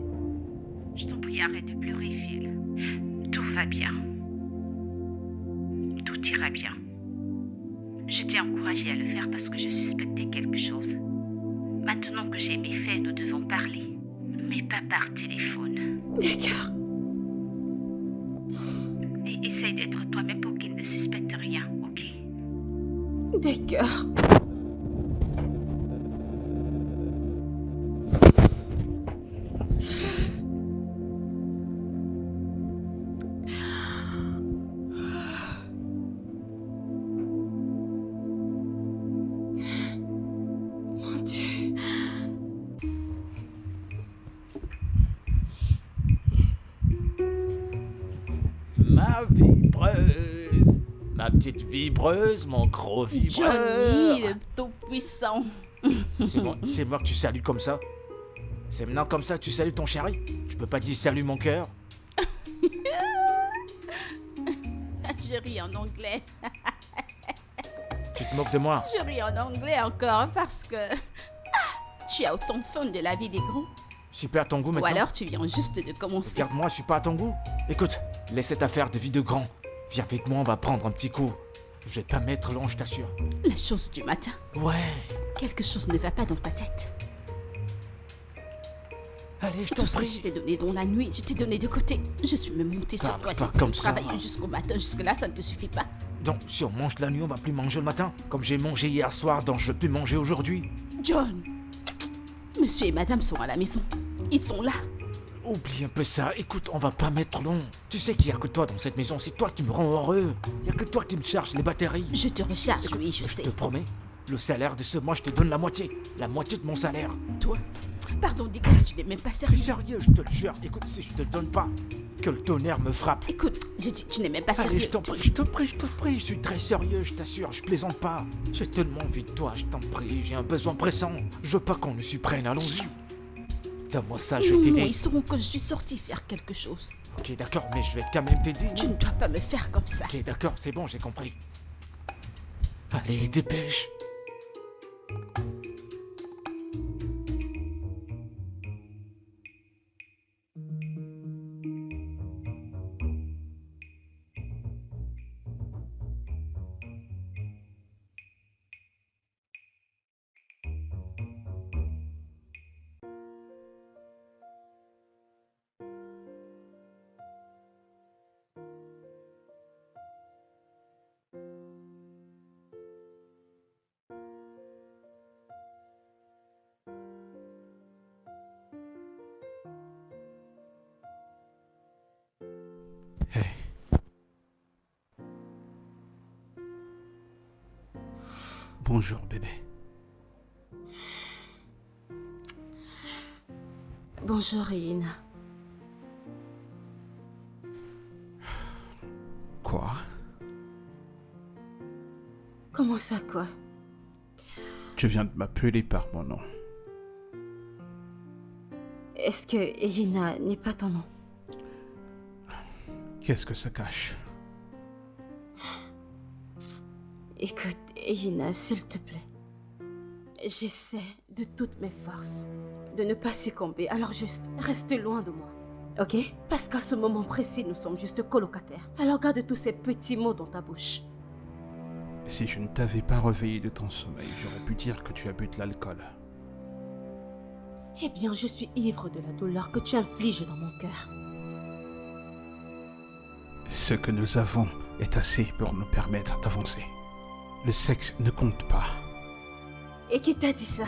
Je t'en prie, arrête de pleurer, Phil. Tout va bien. Tout ira bien. Je t'ai encouragé à le faire parce que je suspectais quelque chose. Maintenant que j'ai mes faits, nous devons parler. Mais pas par téléphone. D'accord. Et essaye d'être toi-même pour qu'il ne suspecte rien, ok? D'accord. Mon Dieu. Ma vibreuse, ma petite vibreuse, mon gros vibreur. Johnny, le tout-puissant. C'est moi que tu salues comme ça. C'est maintenant comme ça que tu salues ton chéri. Je peux pas dire salut mon cœur. Je ris en anglais. Tu te moques de moi. Je ris en anglais encore parce que... tu as autant de fun de la vie des grands. Super à ton goût Ou maintenant. alors tu viens juste de commencer. Regarde-moi, je suis pas à ton goût. Écoute, laisse cette affaire de vie de grand. Viens avec moi, on va prendre un petit coup. Je vais pas mettre long, je t'assure. La chose du matin. Ouais. Quelque chose ne va pas dans ta tête. Allez, je t'en Tout ce que prie. je t'ai donné dans la nuit, je t'ai donné de côté. Je suis même montée sur Parle toi. pas J'ai comme pu ça. travailler jusqu'au matin. Jusque-là, ça ne te suffit pas. Donc, si on mange la nuit, on va plus manger le matin. Comme j'ai mangé hier soir, donc je vais plus manger aujourd'hui. John, monsieur et madame sont à la maison. Ils sont là. Oublie un peu ça. Écoute, on va pas mettre long. Tu sais qu'il y a que toi dans cette maison. C'est toi qui me rends heureux. Il y a que toi qui me charge les batteries. Je te recharge, oui, je Je sais. te promets, le salaire de ce mois, je te donne la moitié. La moitié de mon salaire. Toi, pardon, dégage, tu n'es même pas T'es sérieux. sérieux, je te le jure. Écoute, si je te donne pas, que le tonnerre me frappe. Écoute, j'ai dit, tu n'es même pas Allez, sérieux. je t'en prie, je t'en prie, je t'en prie. Je suis très sérieux, je t'assure, je plaisante pas. J'ai tellement envie de toi, je t'en prie. J'ai un besoin pressant. Je veux pas qu'on nous supprenne, allons-y. Donne-moi ça, je vais Non, t'aider. ils sauront que je suis sortie faire quelque chose. Ok, d'accord, mais je vais quand même t'aider. Tu ne dois pas me faire comme ça. Ok, d'accord, c'est bon, j'ai compris. Allez, dépêche. Hey. Bonjour, bébé. Bonjour, Ina. Quoi? Comment ça, quoi? Tu viens de m'appeler par mon nom. Est-ce que Elina n'est pas ton nom? Qu'est-ce que ça cache? Écoute, Elina, s'il te plaît. J'essaie de toutes mes forces de ne pas succomber, alors juste reste loin de moi. Ok? Parce qu'à ce moment précis, nous sommes juste colocataires. Alors garde tous ces petits mots dans ta bouche. Si je ne t'avais pas réveillé de ton sommeil, j'aurais pu dire que tu as bu de l'alcool. Eh bien, je suis ivre de la douleur que tu infliges dans mon cœur. Ce que nous avons est assez pour nous permettre d'avancer. Le sexe ne compte pas. Et qui t'a dit ça?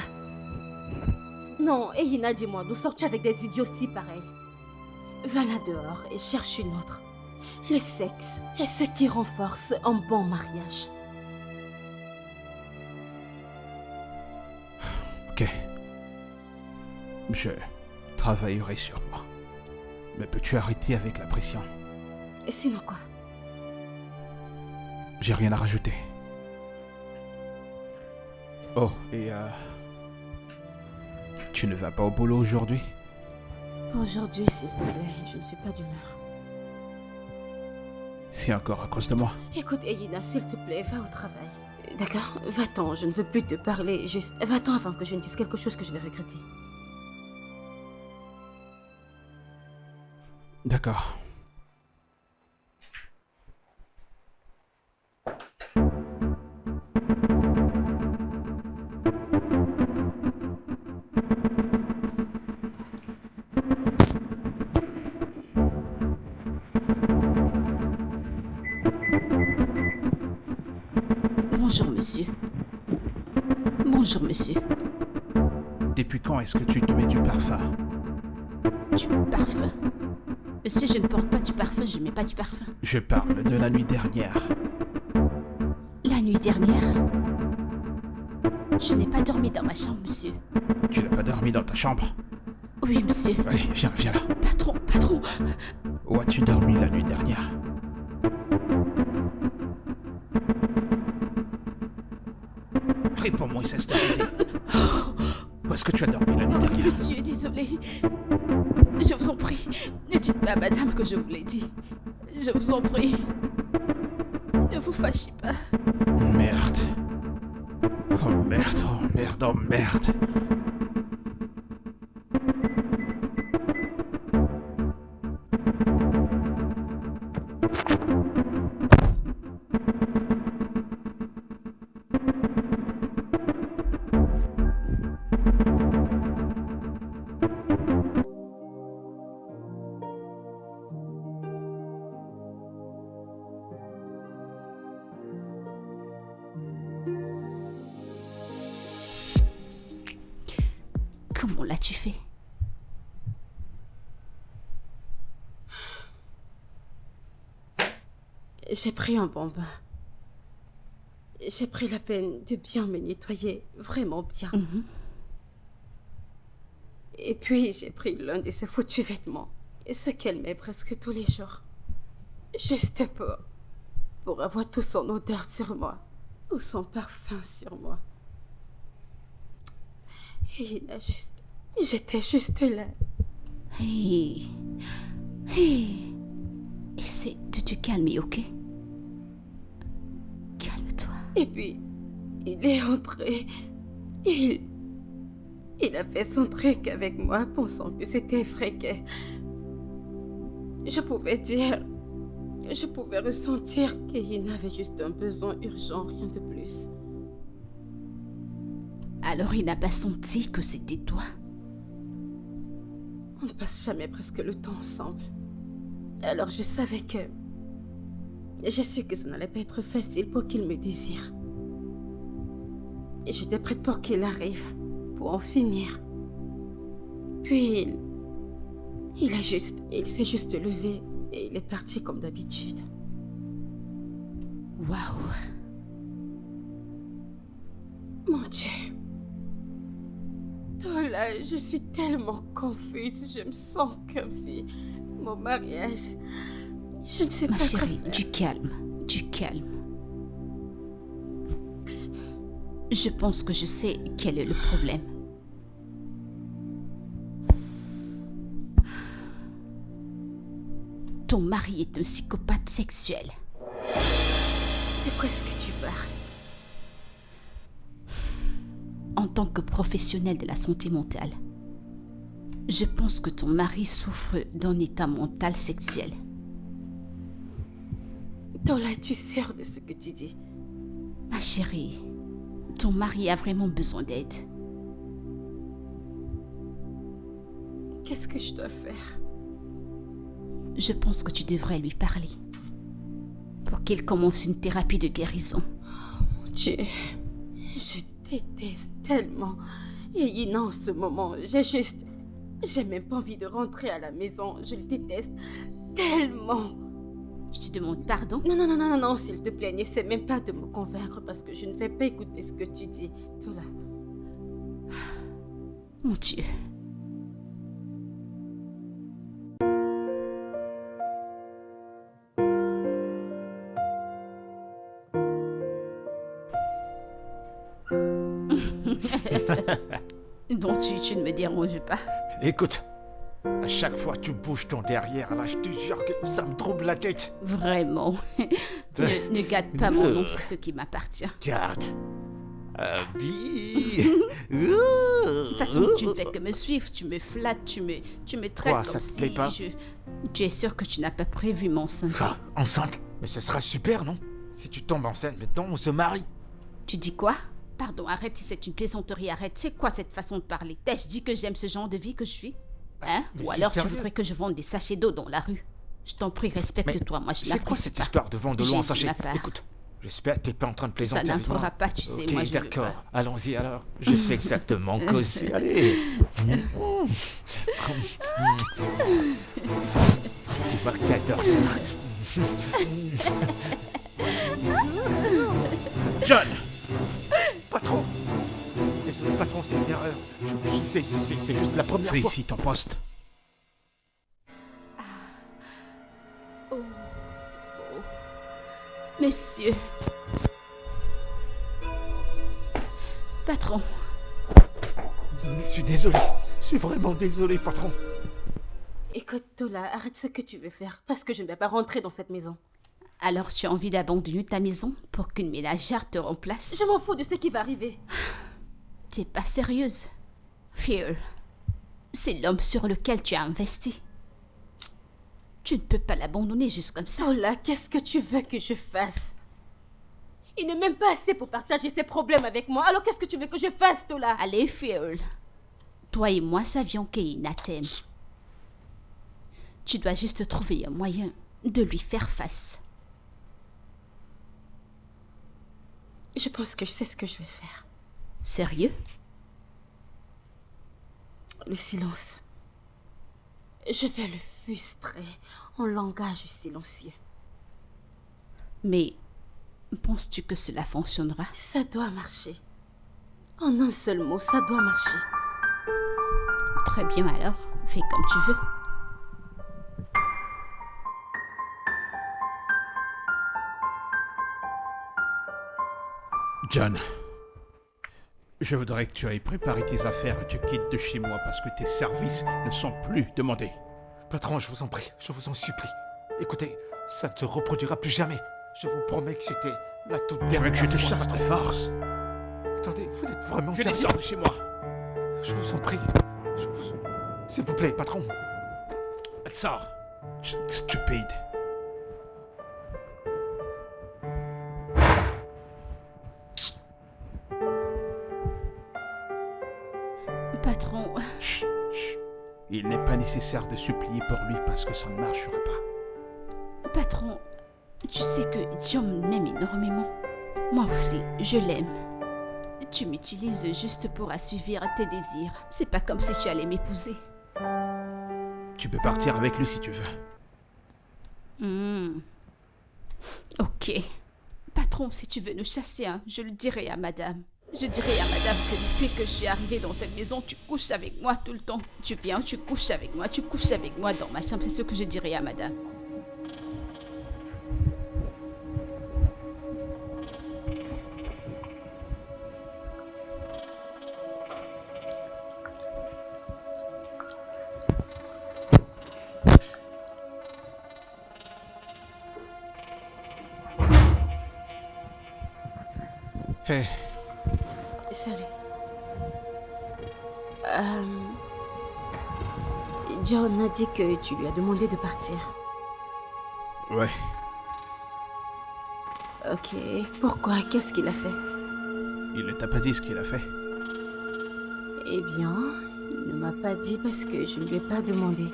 Non, Elina, dis-moi, d'où sors-tu avec des idiots si pareils? Va là dehors et cherche une autre. Le sexe est ce qui renforce un bon mariage. Ok. Je travaillerai sur moi. Mais peux-tu arrêter avec la pression? Et sinon quoi? J'ai rien à rajouter. Oh, et tu ne vas pas au boulot aujourd'hui? Aujourd'hui, s'il te plaît, je ne suis pas d'humeur. C'est encore à cause de moi. Écoute, Eyina, s'il te plaît, va au travail. D'accord? Va-t'en, je ne veux plus te parler, juste va-t'en avant que je ne dise quelque chose que je vais regretter. D'accord. Bonjour, monsieur. Bonjour, monsieur. Depuis quand est-ce que tu te mets du parfum? Du parfum. Monsieur, je ne porte pas du parfum, je ne mets pas du parfum. Je parle de la nuit dernière. La nuit dernière, je n'ai pas dormi dans ma chambre, monsieur. Tu n'as pas dormi dans ta chambre? Oui, monsieur. Allez, viens là. Patron. Où as-tu dormi la nuit dernière? Réponds-moi, cesse de rêver. Où est-ce que tu as dormi la nuit dernière? Monsieur, désolé. Je vous en prie, ne dites pas à madame que je vous l'ai dit. Je vous en prie. Ne vous fâchez pas. Merde. Oh merde, oh merde, oh merde. Comment l'as-tu fait? J'ai pris un bon bain. J'ai pris la peine de bien me nettoyer, vraiment bien. Et puis j'ai pris l'un de ses foutus vêtements, ce qu'elle met presque tous les jours. Juste pour avoir tout son odeur sur moi, ou son parfum sur moi. Et j'étais juste là. Hey. Essaie de te calmer, ok? Calme-toi. Et puis, il est entré. Il a fait son truc avec moi, pensant que c'était fréquent. Je pouvais ressentir qu'il avait juste un besoin urgent, rien de plus. Alors il n'a pas senti que c'était toi? On ne passe jamais presque le temps ensemble. Alors je savais que... J'ai su que ça n'allait pas être facile pour qu'il me désire. Et j'étais prête pour qu'il arrive, pour en finir. Puis il s'est juste levé et il est parti comme d'habitude. Waouh. Mon Dieu. Tola, je suis tellement confuse. Je me sens comme si mon mariage... Je ne sais Ma pas chérie, quoi faire. du calme. Je pense que je sais quel est le problème. Ton mari est un psychopathe sexuel. De quoi est-ce que tu parles? En tant que professionnel de la santé mentale, je pense que ton mari souffre d'un état mental sexuel. Tola, es-tu sûre de ce que tu dis? Ma chérie, ton mari a vraiment besoin d'aide. Qu'est-ce que je dois faire? Je pense que tu devrais lui parler pour qu'il commence une thérapie de guérison. Mon Dieu, je déteste tellement. Et en ce moment, j'ai même pas envie de rentrer à la maison. Je le déteste tellement. Je te demande pardon. Non, s'il te plaît, n'essaie même pas de me convaincre parce que je ne vais pas écouter ce que tu dis. Tola. Mon Dieu. Donc tu ne me déranges pas. Écoute, à chaque fois tu bouges ton derrière, là, je te jure que ça me trouble la tête. Vraiment. Ne gâte pas mon nom, c'est ce qui m'appartient. Garde. Abby. De toute façon, tu ne fais que me suivre, tu me flattes, tu me traites Quoi, comme ça te si plaît pas? Tu es sûr que tu n'as pas prévu mon santé. Quoi, enceinte? Mais ce sera super, non? Si tu tombes enceinte maintenant, on se marie. Tu dis quoi? Pardon, arrête si c'est une plaisanterie, arrête. C'est quoi cette façon de parler? T'ai-je dit que j'aime ce genre de vie que je suis? Hein? Mais Ou c'est alors tu sérieux? voudrais que je vende des sachets d'eau dans la rue? Je t'en prie, respecte-toi, moi je C'est quoi n'apprécie cette pas. histoire de vendre de l'eau J'ai en dit sachet? ma part. Écoute, j'espère que t'es pas en train de Ça plaisanter avec moi. n'entrera pas, tu sais, Ok, moi je veux d'accord. pas. Allons-y alors. Je sais exactement causer. Allez. Dis-moi que t'adores ça. John! Patron. Désolé, patron, c'est une erreur. Je sais, c'est juste la première C'est fois. ici ton poste. Oh. Monsieur. Patron, Je suis désolé. Je suis vraiment désolé, patron. Écoute, Tola, arrête ce que tu veux faire, parce que je ne vais pas rentrer dans cette maison. alors tu as envie d'abandonner ta maison pour qu'une ménagère te remplace? Je m'en fous de ce qui va arriver. T'es pas sérieuse. Fear, c'est l'homme sur lequel tu as investi. Tu ne peux pas l'abandonner juste comme ça. Tola, qu'est-ce que tu veux que je fasse? Il ne m'aime pas assez pour partager ses problèmes avec moi, alors qu'est-ce que tu veux que je fasse, Tola? Allez, Fear. Toi et moi savions qu'Eina t'aime. Tu dois juste trouver un moyen de lui faire face. Je pense que je sais ce que je vais faire. Sérieux? Le silence. Je vais le frustrer en langage silencieux. Mais penses-tu que cela fonctionnera? Ça doit marcher. En un seul mot, ça doit marcher. Très bien alors, fais comme tu veux. John, je voudrais que tu ailles préparer tes affaires et tu quittes de chez moi parce que tes services ne sont plus demandés. Patron, je vous en prie, je vous en supplie. Écoutez, ça ne se reproduira plus jamais. Je vous promets que c'était la toute Tu veux dernière que je te fois, chasse de patron. force? Attendez, vous êtes vraiment Que sérieux? descends de chez moi. Je vous en prie. S'il vous plaît, patron. Elle sort. Stupide. Patron, Chut, chut. Il n'est pas nécessaire de supplier pour lui parce que ça ne marchera pas. patron, tu sais que John m'aime énormément. Moi aussi, je l'aime. Tu m'utilises juste pour assouvir tes désirs. C'est pas comme si tu allais m'épouser. Tu peux partir avec lui si tu veux. Ok. Patron, si tu veux nous chasser, hein, je le dirai à madame. Je dirai à madame que depuis que je suis arrivée dans cette maison, tu couches avec moi tout le temps. Tu viens, tu couches avec moi dans ma chambre. C'est ce que je dirai à madame. Hé, Salut. John a dit que tu lui as demandé de partir. ouais. Ok, pourquoi? Qu'est-ce qu'il a fait? Il ne t'a pas dit ce qu'il a fait. Eh bien, il ne m'a pas dit parce que je ne lui ai pas demandé.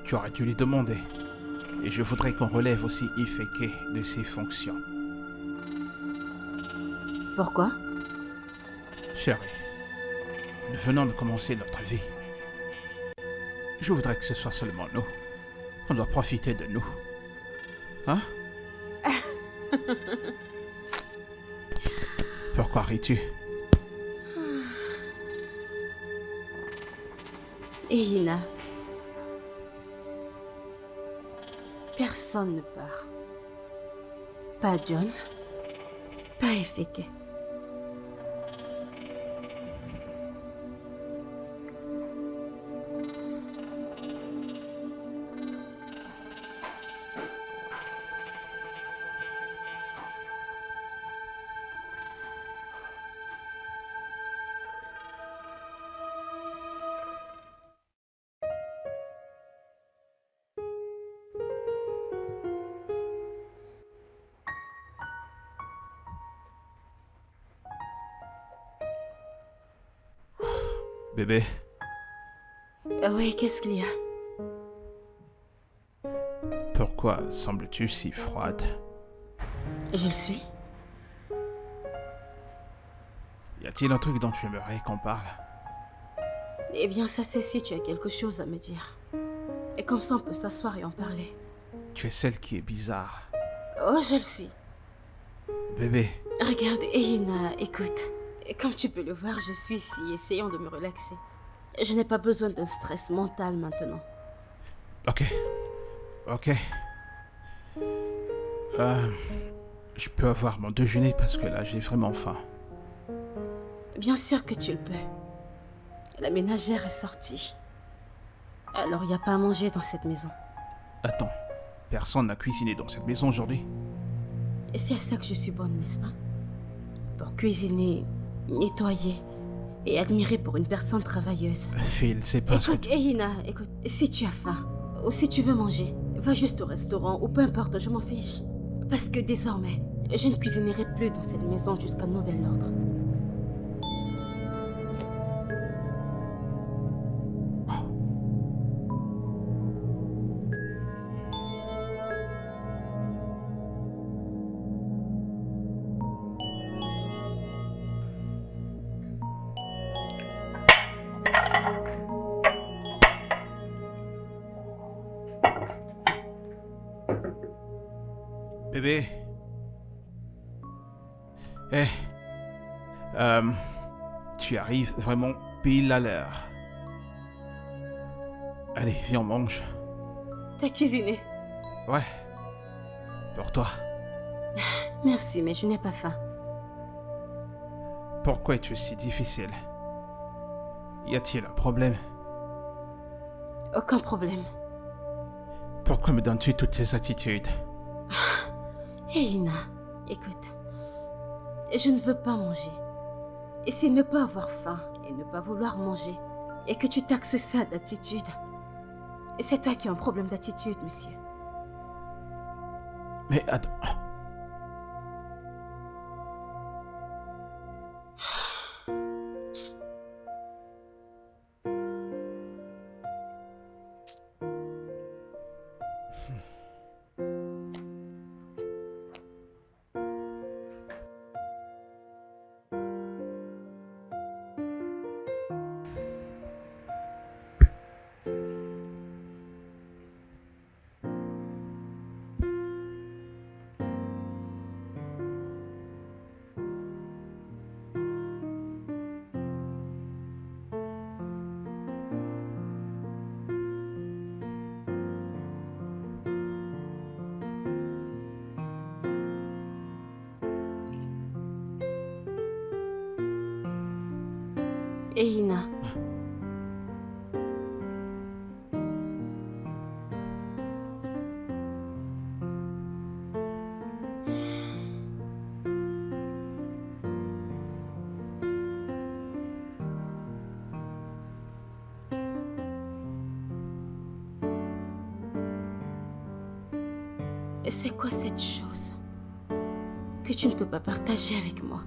Tu aurais dû lui demander. Et je voudrais qu'on relève aussi Ifeke de ses fonctions. Pourquoi? Chérie, nous venons de commencer notre vie. Je voudrais que ce soit seulement nous. On doit profiter de nous. Hein? Pourquoi ris-tu? Et Ina. Personne ne part. Pas John. Pas Ifeke. Bébé, Oui, qu'est-ce qu'il y a? pourquoi sembles-tu si froide? Je le suis. Y a-t-il un truc dont tu aimerais qu'on parle? Eh bien, ça c'est si tu as quelque chose à me dire. Et comme ça, on peut s'asseoir et en parler. Tu es celle qui est bizarre. Oh, je le suis. Bébé, Regarde, Eina, écoute. Comme tu peux le voir, je suis ici, essayant de me relaxer. Je n'ai pas besoin d'un stress mental maintenant. ok. Je peux avoir mon déjeuner parce que là j'ai vraiment faim. Bien sûr que tu le peux. La ménagère est sortie. Alors, il n'y a pas à manger dans cette maison. Attends, personne n'a cuisiné dans cette maison aujourd'hui? Et c'est à ça que je suis bonne, n'est-ce pas? Pour cuisiner, nettoyer et admirer pour une personne travailleuse. Phil, c'est pas ce que Écoute, Eina, écoute, si tu as faim ou si tu veux manger, va juste au restaurant ou peu importe, je m'en fiche. Parce que désormais, je ne cuisinerai plus dans cette maison jusqu'à nouvel ordre. Bébé. Eh. Tu arrives vraiment pile à l'heure. Allez, viens, on mange. T'as cuisiné? Ouais. Pour toi. Merci, mais je n'ai pas faim. Pourquoi es-tu si difficile? Y a-t-il un problème? Aucun problème. Pourquoi me donnes-tu toutes ces attitudes? Eina, écoute. Je ne veux pas manger. Et c'est ne pas avoir faim et ne pas vouloir manger. Et que tu taxes ça d'attitude. C'est toi qui as un problème d'attitude, monsieur. Mais attends. Eina. C'est quoi cette chose que tu ne peux pas partager avec moi?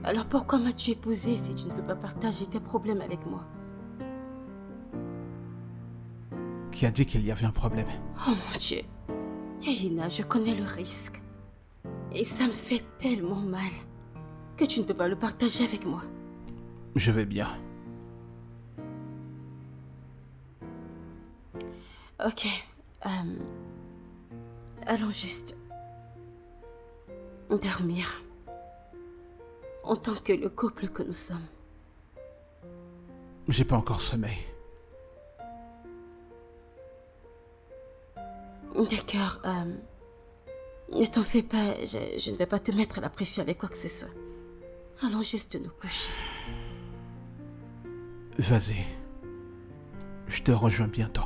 Alors pourquoi m'as-tu épousée si tu ne peux pas partager tes problèmes avec moi? Qui a dit qu'il y avait un problème? Oh mon Dieu. Eina, je connais le risque. Et ça me fait tellement mal que tu ne peux pas le partager avec moi. Je vais bien. Ok. Allons juste dormir. En tant que le couple que nous sommes. J'ai pas encore sommeil. D'accord. Ne t'en fais pas. Je ne vais pas te mettre la pression avec quoi que ce soit. Allons juste nous coucher. Vas-y. Je te rejoins bientôt.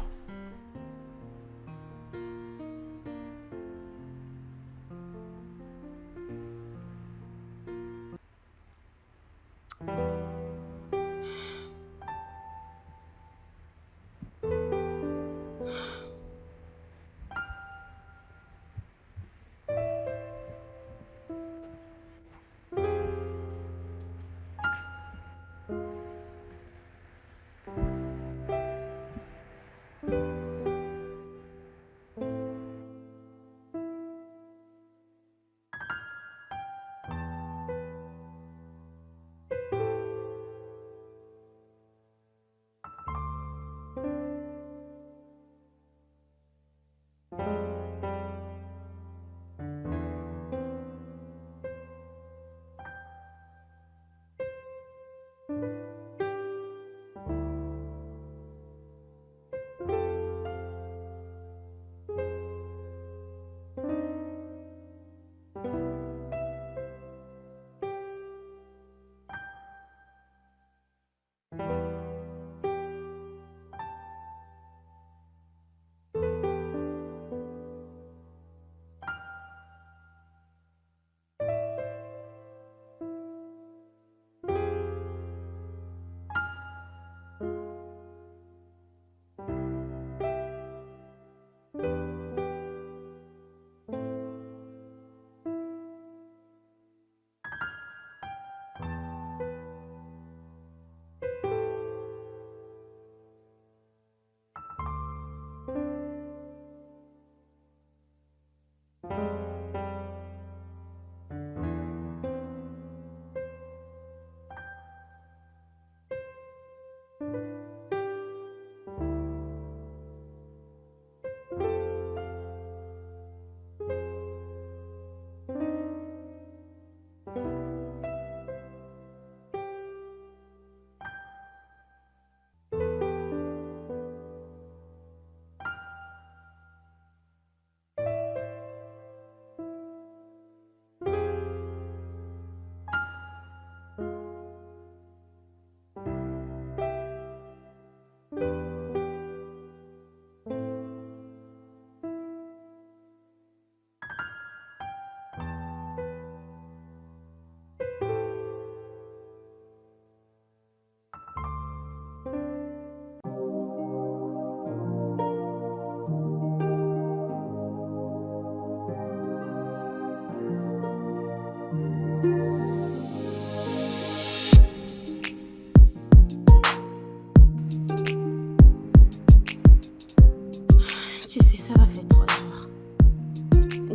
Ça va faire 3 jours.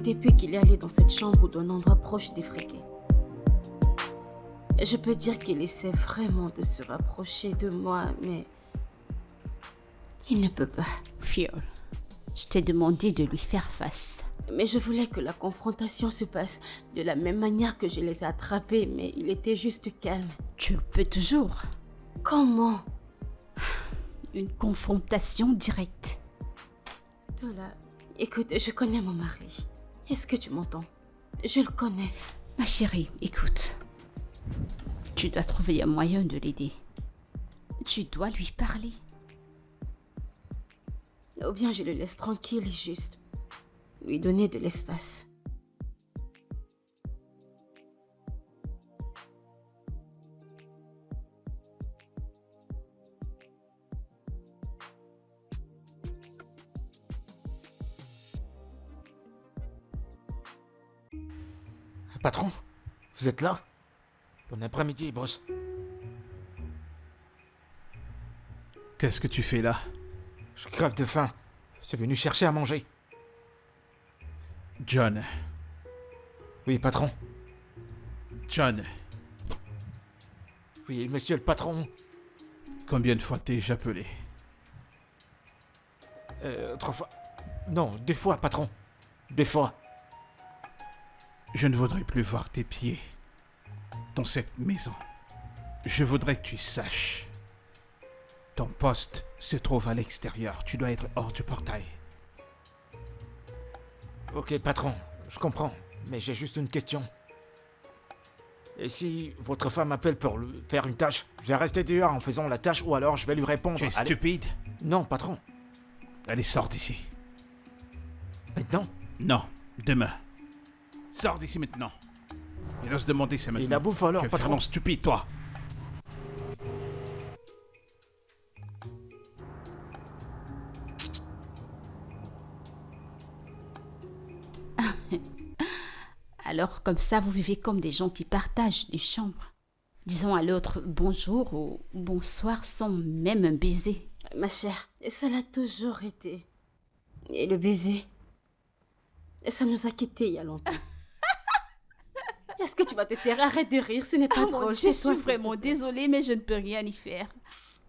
Depuis qu'il est allé dans cette chambre ou d'un endroit proche des friquets. Je peux dire qu'il essaie vraiment de se rapprocher de moi, mais il ne peut pas. Fiole, je t'ai demandé de lui faire face. Mais je voulais que la confrontation se passe de la même manière que je les ai attrapés, mais il était juste calme. Tu le peux toujours. Comment? Une confrontation directe. Tola, écoute, je connais mon mari. Est-ce que tu m'entends? Je le connais. Ma chérie, écoute. Tu dois trouver un moyen de l'aider. Tu dois lui parler. Ou bien je le laisse tranquille et juste lui donner de l'espace. Patron, vous êtes là? Bon après-midi, boss. Qu'est-ce que tu fais là? Je crève de faim. Je suis venu chercher à manger. John. Oui, patron. John, Oui, monsieur le patron. combien de fois t'ai-je appelé? 3 fois. Non, 2 fois, patron. 2 fois. Je ne voudrais plus voir tes pieds dans cette maison. Je voudrais que tu saches. Ton poste se trouve à l'extérieur. Tu dois être hors du portail. Ok, patron, je comprends. Mais j'ai juste une question. Et si votre femme appelle pour faire une tâche, je vais rester dehors en faisant la tâche ou alors je vais lui répondre. Tu es Allez. stupide? Non, patron. Allez, sors d'ici. Maintenant? Non, demain. Sors d'ici maintenant. Il ose demander, c'est maintenant. Et la bouffe alors, Tu es patron? vraiment stupide, toi. Alors, comme ça, vous vivez comme des gens qui partagent une chambre. Disons à l'autre bonjour ou bonsoir sans même un baiser. Ma chère, ça l'a toujours été. Et le baiser, ça nous a quittés il y a longtemps. Est-ce que tu vas te taire? Arrête de rire, ce n'est pas drôle. Je Tais-toi, suis s'il te vraiment plaît. désolée, mais je ne peux rien y faire.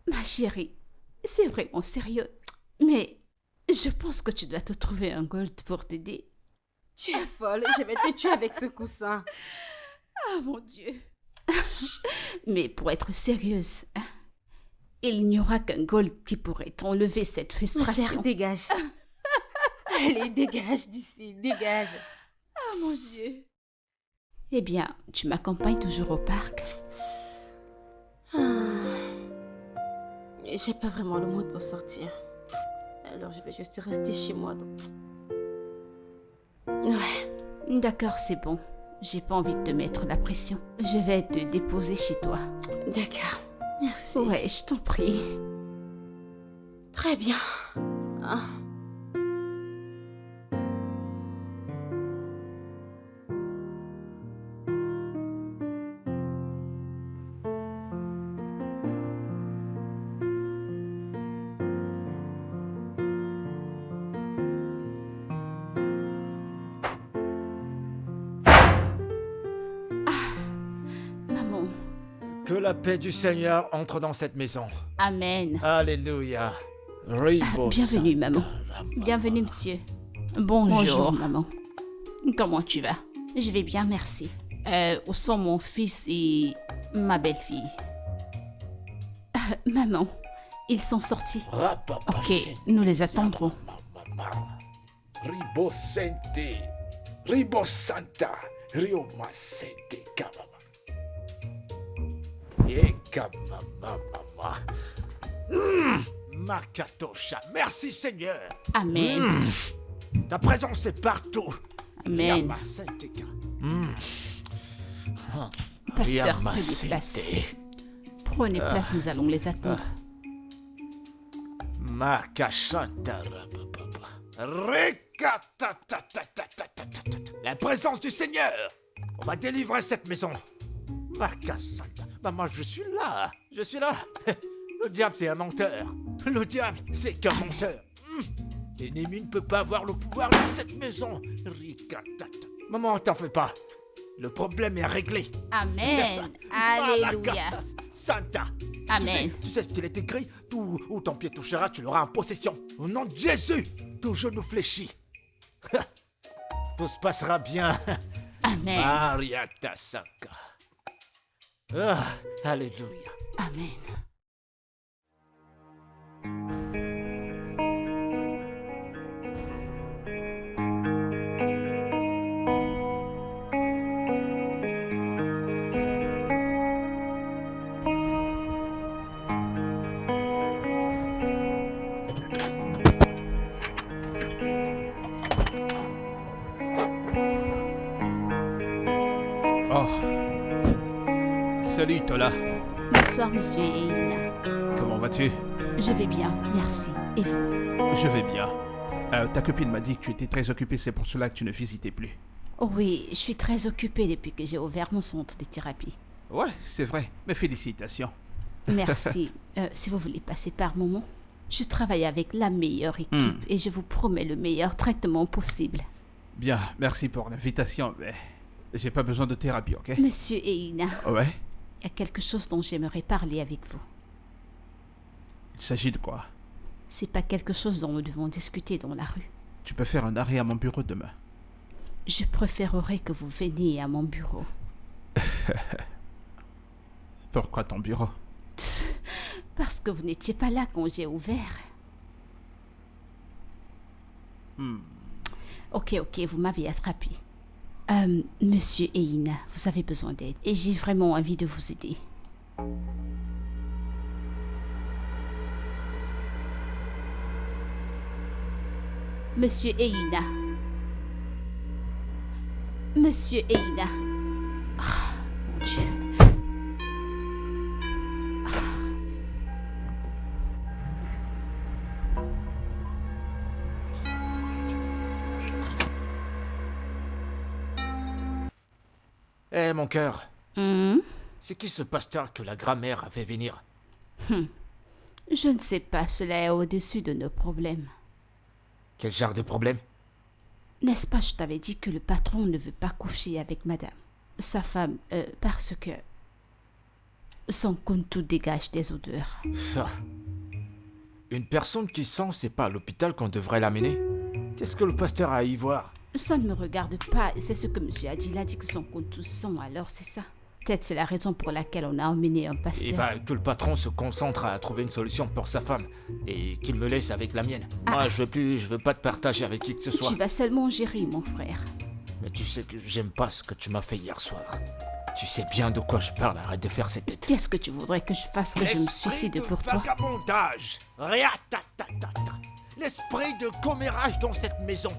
Ma chérie, c'est vraiment sérieux. Mais je pense que tu dois te trouver un gold pour t'aider. Tu es folle, je vais te tuer avec ce coussin. Ah mon Dieu. Mais pour être sérieuse, hein, il n'y aura qu'un gold qui pourrait t'enlever cette Ma frustration. chère, dégage. Allez, dégage d'ici, dégage. Ah mon Dieu. Eh bien, tu m'accompagnes toujours au parc. J'ai pas vraiment le mood pour sortir. Alors je vais juste rester chez moi. Ouais, D'accord, c'est bon. J'ai pas envie de te mettre la pression. Je vais te déposer chez toi. d'accord. Merci. Ouais, je t'en prie. Très bien. Ah. Maman. Que la paix du Seigneur entre dans cette maison. Amen. Alléluia. Ribo Bienvenue, Santa maman. Rama. Bienvenue, monsieur. Bonjour, maman. Comment tu vas? Je vais bien, merci. Où sont mon fils et ma belle-fille? Maman, ils sont sortis. Rapapa Ok, nous les attendrons. Ribo Sente. Ribo Santa. Rio Masente Kababa. Mama. Makatosha. Merci Seigneur. Amen. Ta présence est partout. Amen. Yamasenteka. Pasteur, prenez place. Prenez place, nous allons les attendre. Makashanta rapapapa. Rekatatatatatatatata. La présence du Seigneur. On va délivrer cette maison. Makasanta. Bah moi je suis là. Je suis là. Le diable c'est un menteur. Le diable c'est qu'un menteur. Et Némi ne peut pas avoir le pouvoir dans cette maison. Ricatata. Maman, t'en fais pas. Le problème est réglé. Amen. Alléluia. Malakatas Santa. Amen. Tu sais ce qu'il est écrit? Où ton pied touchera, tu l'auras en possession. Au nom de Jésus, tout genou fléchi. Tout se passera bien. Amen. Mariata Saka. Ah, alléluia. Amen. Oh. Salut, Tola. Bonsoir, monsieur Eina. Comment vas-tu? Je vais bien, merci. Et vous? Je vais bien. Ta copine m'a dit que tu étais très occupé, c'est pour cela que tu ne visitais plus. Oh oui, je suis très occupée depuis que j'ai ouvert mon centre de thérapie. Ouais, c'est vrai, mais félicitations. Merci. Si vous voulez passer par moment, je travaille avec la meilleure équipe et je vous promets le meilleur traitement possible. Bien, merci pour l'invitation, mais j'ai pas besoin de thérapie, ok? Monsieur Eina, Ouais? il y a quelque chose dont j'aimerais parler avec vous. Il s'agit de quoi? C'est pas quelque chose dont nous devons discuter dans la rue. Tu peux faire un arrêt à mon bureau demain. Je préférerais que vous veniez à mon bureau. Pourquoi ton bureau? Parce que vous n'étiez pas là quand j'ai ouvert. Ok, vous m'avez attrapé. Monsieur Eina, vous avez besoin d'aide et j'ai vraiment envie de vous aider. Monsieur Eina. Monsieur Eina. Ah, mon Dieu. Eh, mon cœur, Hum? c'est qui ce pasteur que la grand-mère a fait venir? Je ne sais pas, cela est au-dessus de nos problèmes. Quel genre de problème? N'est-ce pas, je t'avais dit que le patron ne veut pas coucher avec madame, sa femme, parce que son kuntu dégage des odeurs. Ah. Une personne qui sent, c'est pas à l'hôpital qu'on devrait l'amener? Qu'est-ce que le pasteur a à y voir? Ça ne me regarde pas, c'est ce que monsieur a dit. Il a dit que son kuntu sent, alors c'est ça. Peut-être c'est la raison pour laquelle on a emmené un pasteur. Eh ben, que le patron se concentre à trouver une solution pour sa femme et qu'il me laisse avec la mienne. Moi, je veux pas te partager avec qui que ce soit. Tu vas seulement gérer, mon frère. Mais tu sais que j'aime pas ce que tu m'as fait hier soir. Tu sais bien de quoi je parle, arrête de faire cette tête. Qu'est-ce que tu voudrais que je fasse, que je me suicide pour toi? Vagabondage, Riatatatata. L'esprit de commérage dans cette maison.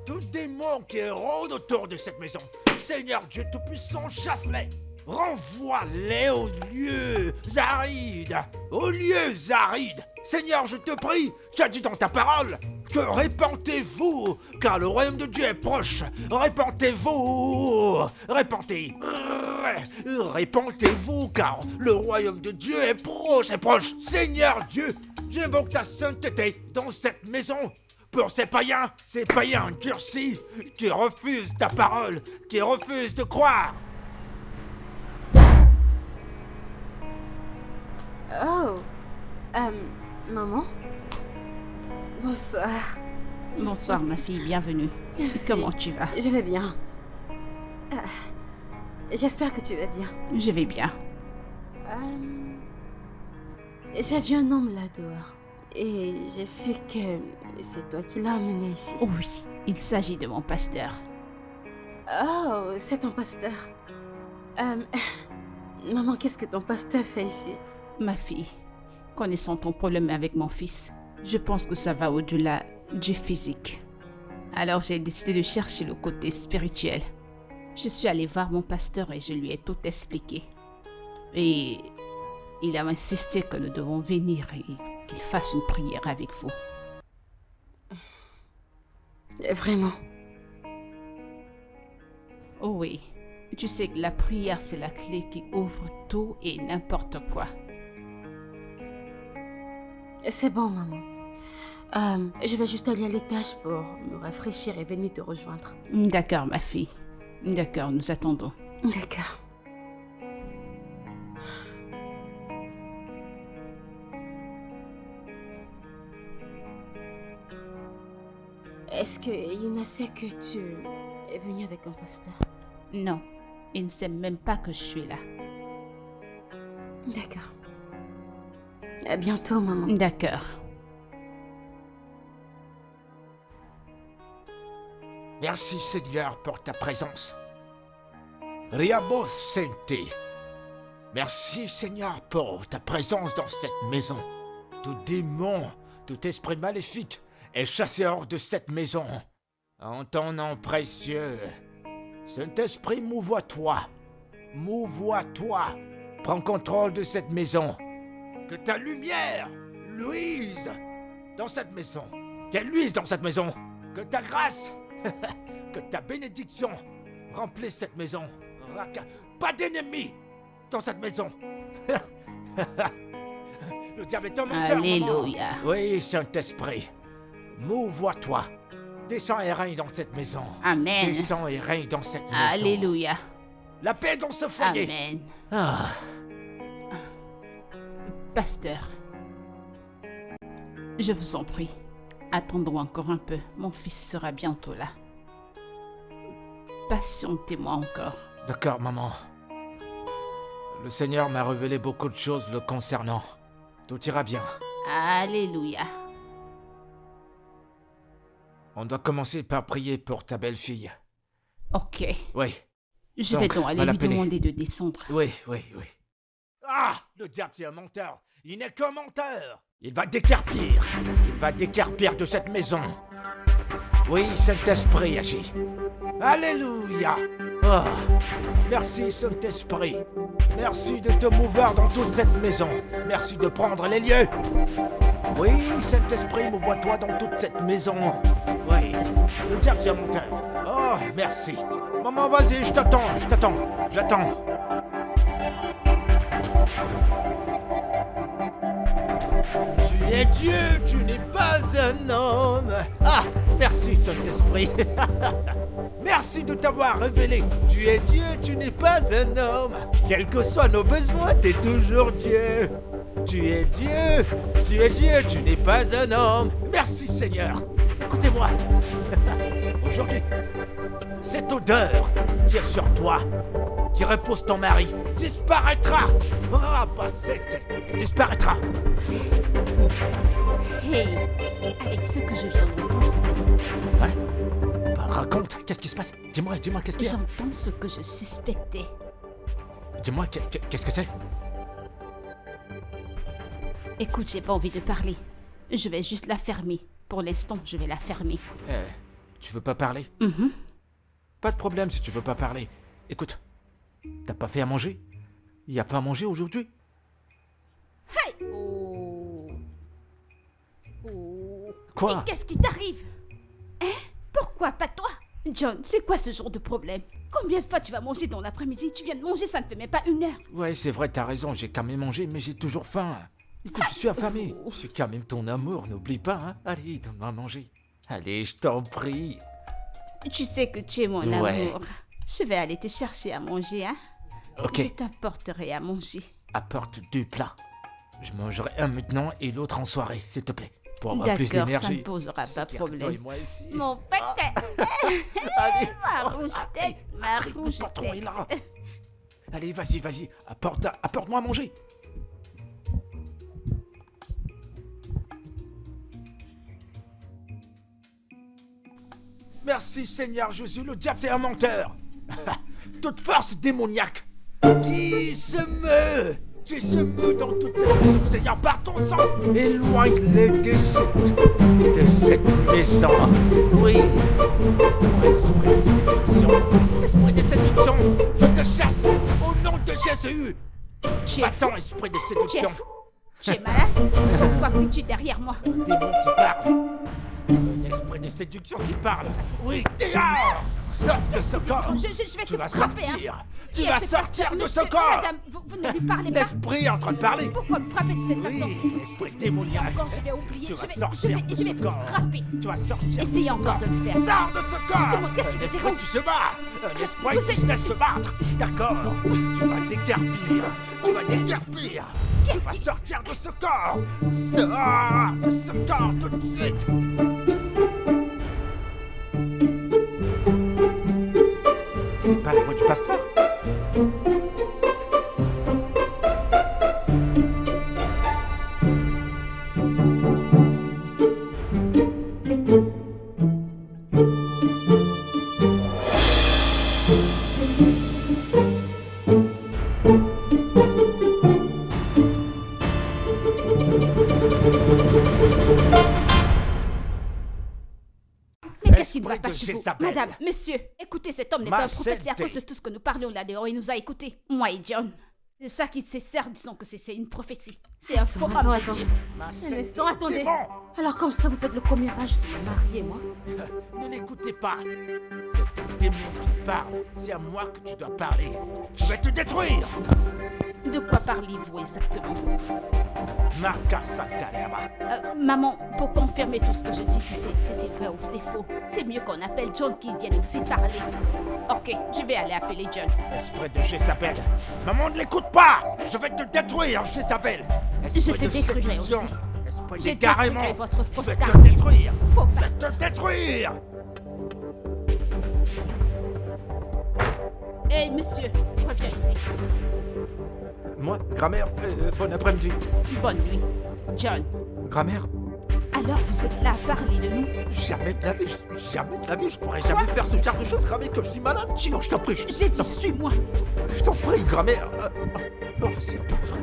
Tout démon qui rôde autour de cette maison. Seigneur Dieu Tout-Puissant, chasse-les. Renvoie-les aux lieux arides. Aux lieux arides. Seigneur, je te prie, tu as dit dans ta parole que répentez-vous, car le royaume de Dieu est proche. Répentez-vous. Répentez-vous, car le royaume de Dieu est proche. Seigneur Dieu, j'invoque ta sainteté dans cette maison. Pour ces païens endurcis qui refusent ta parole, qui refusent de croire. Oh, maman? Bonsoir. Bonsoir, ma fille, bienvenue. Merci. Comment tu vas? Je vais bien. J'espère que tu vas bien. Je vais bien. J'ai vu un homme là dehors. Et je sais que c'est toi qui l'as amené ici. Oui, il s'agit de mon pasteur. Oh, c'est ton pasteur. Maman, qu'est-ce que ton pasteur fait ici? Ma fille, connaissant ton problème avec mon fils, je pense que ça va au-delà du physique. Alors j'ai décidé de chercher le côté spirituel. Je suis allée voir mon pasteur et je lui ai tout expliqué. Et il a insisté que nous devons venir et qu'il fasse une prière avec vous. Vraiment? Oh oui, tu sais que la prière c'est la clé qui ouvre tout et n'importe quoi. C'est bon, maman. Je vais juste aller à l'étage pour me rafraîchir et venir te rejoindre. D'accord, ma fille. D'accord, nous attendons. D'accord. Est-ce que Ina sait que tu es venu avec un pasteur? Non, il ne sait même pas que je suis là. D'accord. À bientôt, maman. D'accord. Merci Seigneur pour ta présence. Riabo Sente. Merci Seigneur pour ta présence dans cette maison. Tout démon, tout esprit maléfique est chassé hors de cette maison. En ton nom précieux, Saint-Esprit, mouvoie-toi. Mouvoie-toi. Prends contrôle de cette maison. Que ta lumière luise dans cette maison. Qu'elle luise dans cette maison. Que ta grâce, que ta bénédiction remplisse cette maison. Pas d'ennemis dans cette maison. Le diable est un menteur. Alléluia. Maman. Oui, Saint-Esprit. Mouvoie-toi. Descends et règne dans cette maison. Amen. Descends et règne dans cette maison. Alléluia. La paix dans ce foyer. Amen. Ah. Pasteur, je vous en prie, attendons encore un peu. Mon fils sera bientôt là. Patientez-moi encore. D'accord, maman. Le Seigneur m'a révélé beaucoup de choses le concernant. Tout ira bien. Alléluia. On doit commencer par prier pour ta belle-fille. Ok. Oui. Je vais donc aller va lui l'appeler. demander de descendre. Oui. Ah! Le diable, c'est un menteur. Il n'est qu'un menteur. Il va décarpir. Il va décarpir de cette maison. Oui, Saint-Esprit agit. Alléluia. Ah. Merci, Saint-Esprit. Merci de te mouvoir dans toute cette maison. Merci de prendre les lieux. Oui, Saint-Esprit, mouvoie-toi dans toute cette maison. Oui, le diable, c'est un menteur. Oh, merci. Maman, vas-y, je t'attends. J'attends. Tu es Dieu, tu n'es pas un homme. Ah, merci Saint-Esprit. Merci de t'avoir révélé. Tu es Dieu, tu n'es pas un homme. Quels que soient nos besoins, t'es toujours Dieu. Tu es Dieu, tu n'es pas un homme. Merci Seigneur. Écoutez-moi. Aujourd'hui, cette odeur qui est sur toi, qui repose ton mari, disparaîtra. Rapacette, disparaîtra. Hey, avec ce que je viens d'entendre, Ouais. Bah, raconte, qu'est-ce qui se passe? Dis-moi, qu'est-ce qu'il y a? j'entends ce que je suspectais. Dis-moi, qu'est-ce que c'est? Écoute, j'ai pas envie de parler. Je vais juste la fermer. Pour l'instant, je vais la fermer. Tu veux pas parler? Pas de problème si tu veux pas parler. Écoute, t'as pas fait à manger? Y a pas à manger aujourd'hui? Hey! Oh! Quoi? Mais qu'est-ce qui t'arrive? Hein? Pourquoi pas toi? John, c'est quoi ce genre de problème? Combien de fois tu vas manger dans l'après-midi? Tu viens de manger, ça ne fait même pas 1 heure. Ouais, c'est vrai, t'as raison, j'ai quand même mangé, mais j'ai toujours faim. Écoute, je suis affamé. Je suis quand même ton amour, n'oublie pas, hein? Allez, donne-moi à manger. Allez, je t'en prie. Tu sais que tu es mon Ouais. amour. Je vais aller te chercher à manger, hein? Ok, Je t'apporterai à manger. apporte 2 plats. Je mangerai un maintenant et l'autre en soirée, s'il te plaît. Pour avoir plus D'accord, d'énergie. ça ne posera pas C'est de clair, problème. toi et moi ici. Mon petit, Allez. ma rouge-tête, ma Arrête, le patron est rouge-tête. là. Allez, vas-y, apporte-moi à manger. Merci Seigneur Jésus, le diable c'est un menteur. Toute force démoniaque qui se meut dans toute cette maison, Seigneur, par ton sang, éloigne-les de cette maison. Oui, esprit de séduction, je te chasse au nom de Jésus. Tu es fou, Va-t'en, esprit de tu es séduction. fou. Tu es malade? Pourquoi es-tu derrière moi? Un démon qui parle. Un esprit de séduction qui parle. Oui, dehors! Sors de ce corps! Je vais Tu te vas frapper, sortir! hein. Tu Qui vas est ce sortir pasteur, de ce monsieur, corps! Madame, vous ne lui parlez pas. L'esprit est en train de parler! Pourquoi me frapper de cette façon? Oui, l'esprit Si vous démoniaque! essayez encore, je vais oublier. Tu vas Je sortir vais de ce vous corps! frapper. Tu vas sortir! Essayez de ce encore corps. de le faire. Sors de ce corps! Qu'est-ce qui vous L'esprit dérange? qui se bat! Un esprit Vous qui êtes- sait se battre! D'accord! Tu vas déguerpir! Tu vas déguerpir! Tu vas sortir de ce corps! Sors de ce corps tout de suite! C'est pas la voix du pasteur? Mais qu'est-ce qui ne va Esprit pas de chez vous? Jézabel. Madame, monsieur, écoutez, cet homme n'est Ma pas un prophète, c'est à santé. cause de tout ce que nous parlions là-dehors. Il nous a écoutés. Moi et John. De ça qui se sert, disons que c'est une prophétie. C'est un faux homme de Dieu. Un instant, attendez. Démon! Alors comme ça, vous faites le commérage sur mon mari et moi? Ne l'écoutez pas. C'est un démon qui parle. C'est à moi que tu dois parler. Je vais te détruire. De quoi parlez-vous exactement? Marca Santalema. Maman, pour confirmer tout ce que je dis, si c'est vrai ou c'est faux, c'est mieux qu'on appelle John qui vienne aussi parler. Ok, je vais aller appeler John. Esprit de Jézabel. Maman, ne l'écoute pas. Je vais te détruire, Jézabel. Esprit Je te de détruirai séduction. aussi. Esprit Je d'égarement. détruirai votre faux Je vais star. te détruire. Faux Je vais pasteur. te détruire. Hé, monsieur, reviens ici. Moi, grammaire, bon après-midi. Bonne nuit. John, Grammaire, alors vous êtes là à parler de nous? jamais de la vie, je pourrais jamais faire ce genre de choses, grammaire, que je suis malade. Non, je t'en prie, J'ai dit, suis-moi. je t'en prie, grammaire. Non, c'est pas vrai.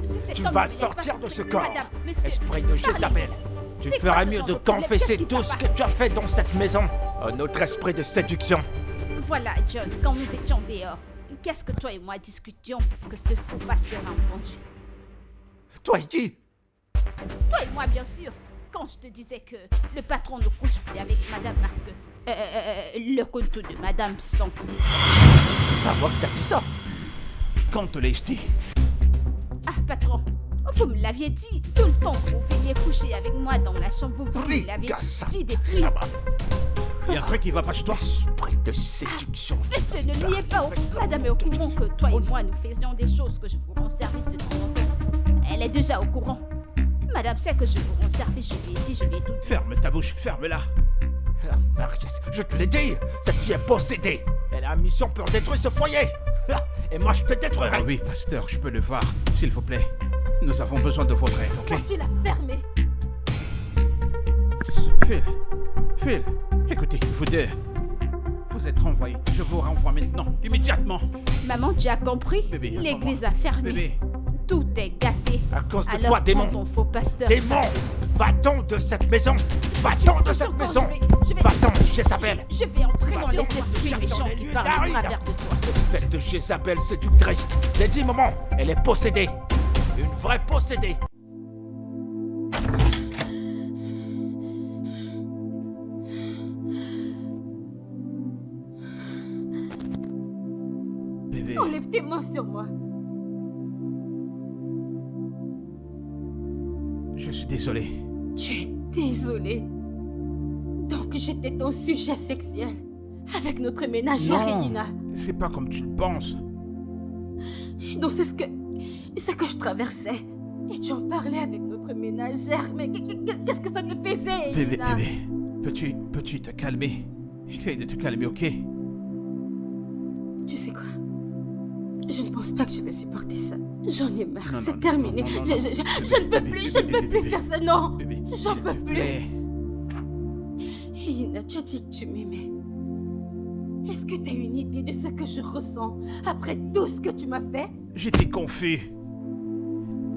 C'est cet Tu homme vas qui sortir laisse de pas ce tout- corps. Madame, monsieur, Esprit de Jézabel. Tu C'est quoi feras ce mieux genre de de problème? confesser Qu'est-ce qui tout va ce pas? que tu as fait dans cette maison. Un autre esprit de séduction. Voilà, John, quand nous étions dehors, qu'est-ce que toi et moi discutions que ce faux pasteur a entendu? Toi et qui? Toi et moi, bien sûr. Quand je te disais que le patron ne couche plus avec madame parce que le compte de madame sent. C'est pas moi que t'as dit ça. Quand te l'ai-je dit? Ah, patron, vous me l'aviez dit. Tout le temps que vous veniez coucher avec moi dans la chambre, vous me l'aviez dit depuis. Il y a un truc qui va pas chez toi? Esprit de séduction. Monsieur, ne niez pas. Madame est au courant que toi et moi, nous faisions des choses que je vous rends service de temps en temps. Elle est déjà au courant. Madame sait que je vous rends service, je lui ai dit, je lui ai tout dit. Ferme ta bouche, ferme-la. Ah, Mariette, je te l'ai dit. Cette fille est possédée. Elle a une mission pour détruire ce foyer. Ah, et moi, je te détruirai. Ah oui, pasteur, je peux le voir, s'il vous plaît. Nous avons besoin de votre aide, ok? Vas-tu la fermer? Phil, écoutez, vous deux. Vous êtes renvoyés. Je vous renvoie maintenant, immédiatement. Maman, tu as compris? Bébé, L'église attends-moi. a fermé. Bébé, Tout est gâté. À cause de Alors toi, démon. prends ton faux pasteur. Démon, va-t'en de cette maison. Va-t'en de cette Encore, maison. je vais- Va-t'en, Jézabel. Je vais entrer dans Va-t'en, les esprits dans méchants les qui lieux parlent au arides. travers de toi. Espèce de Jézabel séductrice. J'ai dit, maman, elle est possédée. Une vraie possédée. bébé. Enlève tes mains sur moi. Je suis désolé. Tu es désolé. Donc j'étais ton sujet sexuel. Avec notre ménagère Elina. C'est pas comme tu le penses. Donc c'est ce que je traversais. Et tu en parlais avec notre ménagère. Mais qu'est-ce que ça te faisait, Bébé, Elina? peux-tu te calmer? Essaye de te calmer, ok? Tu sais quoi? Je ne pense pas que je vais supporter ça. J'en ai marre, Non, c'est non, terminé. non, non, Je non. ne peux Bébé, plus, je ne bébé, peux plus bébé. faire ça, non. Bébé, J'en s'il peux te plus. plaît. Elina, tu as dit que tu m'aimais. Est-ce que tu as une idée de ce que je ressens après tout ce que tu m'as fait? J'étais confus.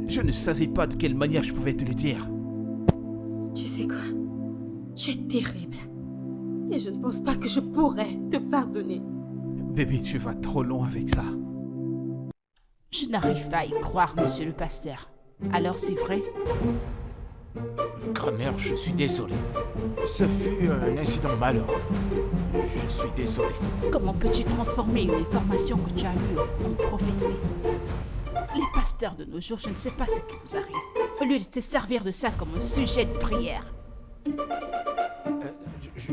Je ne savais pas de quelle manière je pouvais te le dire. Tu sais quoi? Tu es terrible. Et je ne pense pas que je pourrais te pardonner. Bébé, tu vas trop loin avec ça. Je n'arrive pas à y croire, monsieur le pasteur. Alors c'est vrai? Grand-mère, je suis désolé. Ce fut un incident malheureux. Je suis désolé. Comment peux-tu transformer une information que tu as lue en prophétie? Les pasteurs de nos jours, je ne sais pas ce qui vous arrive. Au lieu de te servir de ça comme un sujet de prière.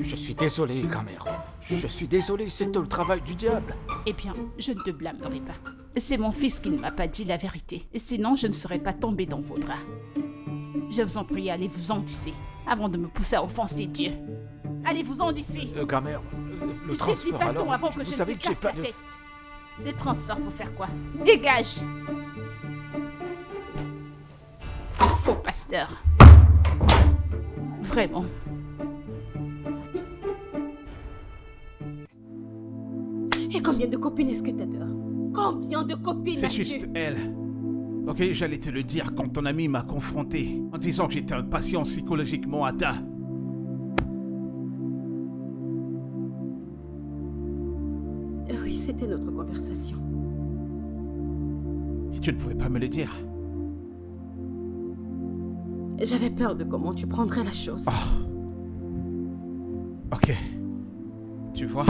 Je suis désolé, grand-mère. Je suis désolé, c'est le travail du diable. Eh bien, je ne te blâmerai pas. C'est mon fils qui ne m'a pas dit la vérité. Sinon, je ne serais pas tombée dans vos draps. Je vous en prie, allez-vous-en d'ici, avant de me pousser à offenser Dieu. Allez-vous-en d'ici. Grand-mère, le J'ai dit transport va-t'en alors... avant que vous je ne savez te que j'ai casse pas la de... tête. Le transport pour faire quoi? Dégage! Faux pasteur. Vraiment. Et combien de copines est-ce que t'as dehors? Combien de copines C'est as-tu? juste elle. Ok, j'allais te le dire quand ton ami m'a confronté, en disant que j'étais un patient psychologiquement atteint. Oui, c'était notre conversation. Et tu ne pouvais pas me le dire. J'avais peur de comment tu prendrais la chose. Ok. Tu vois,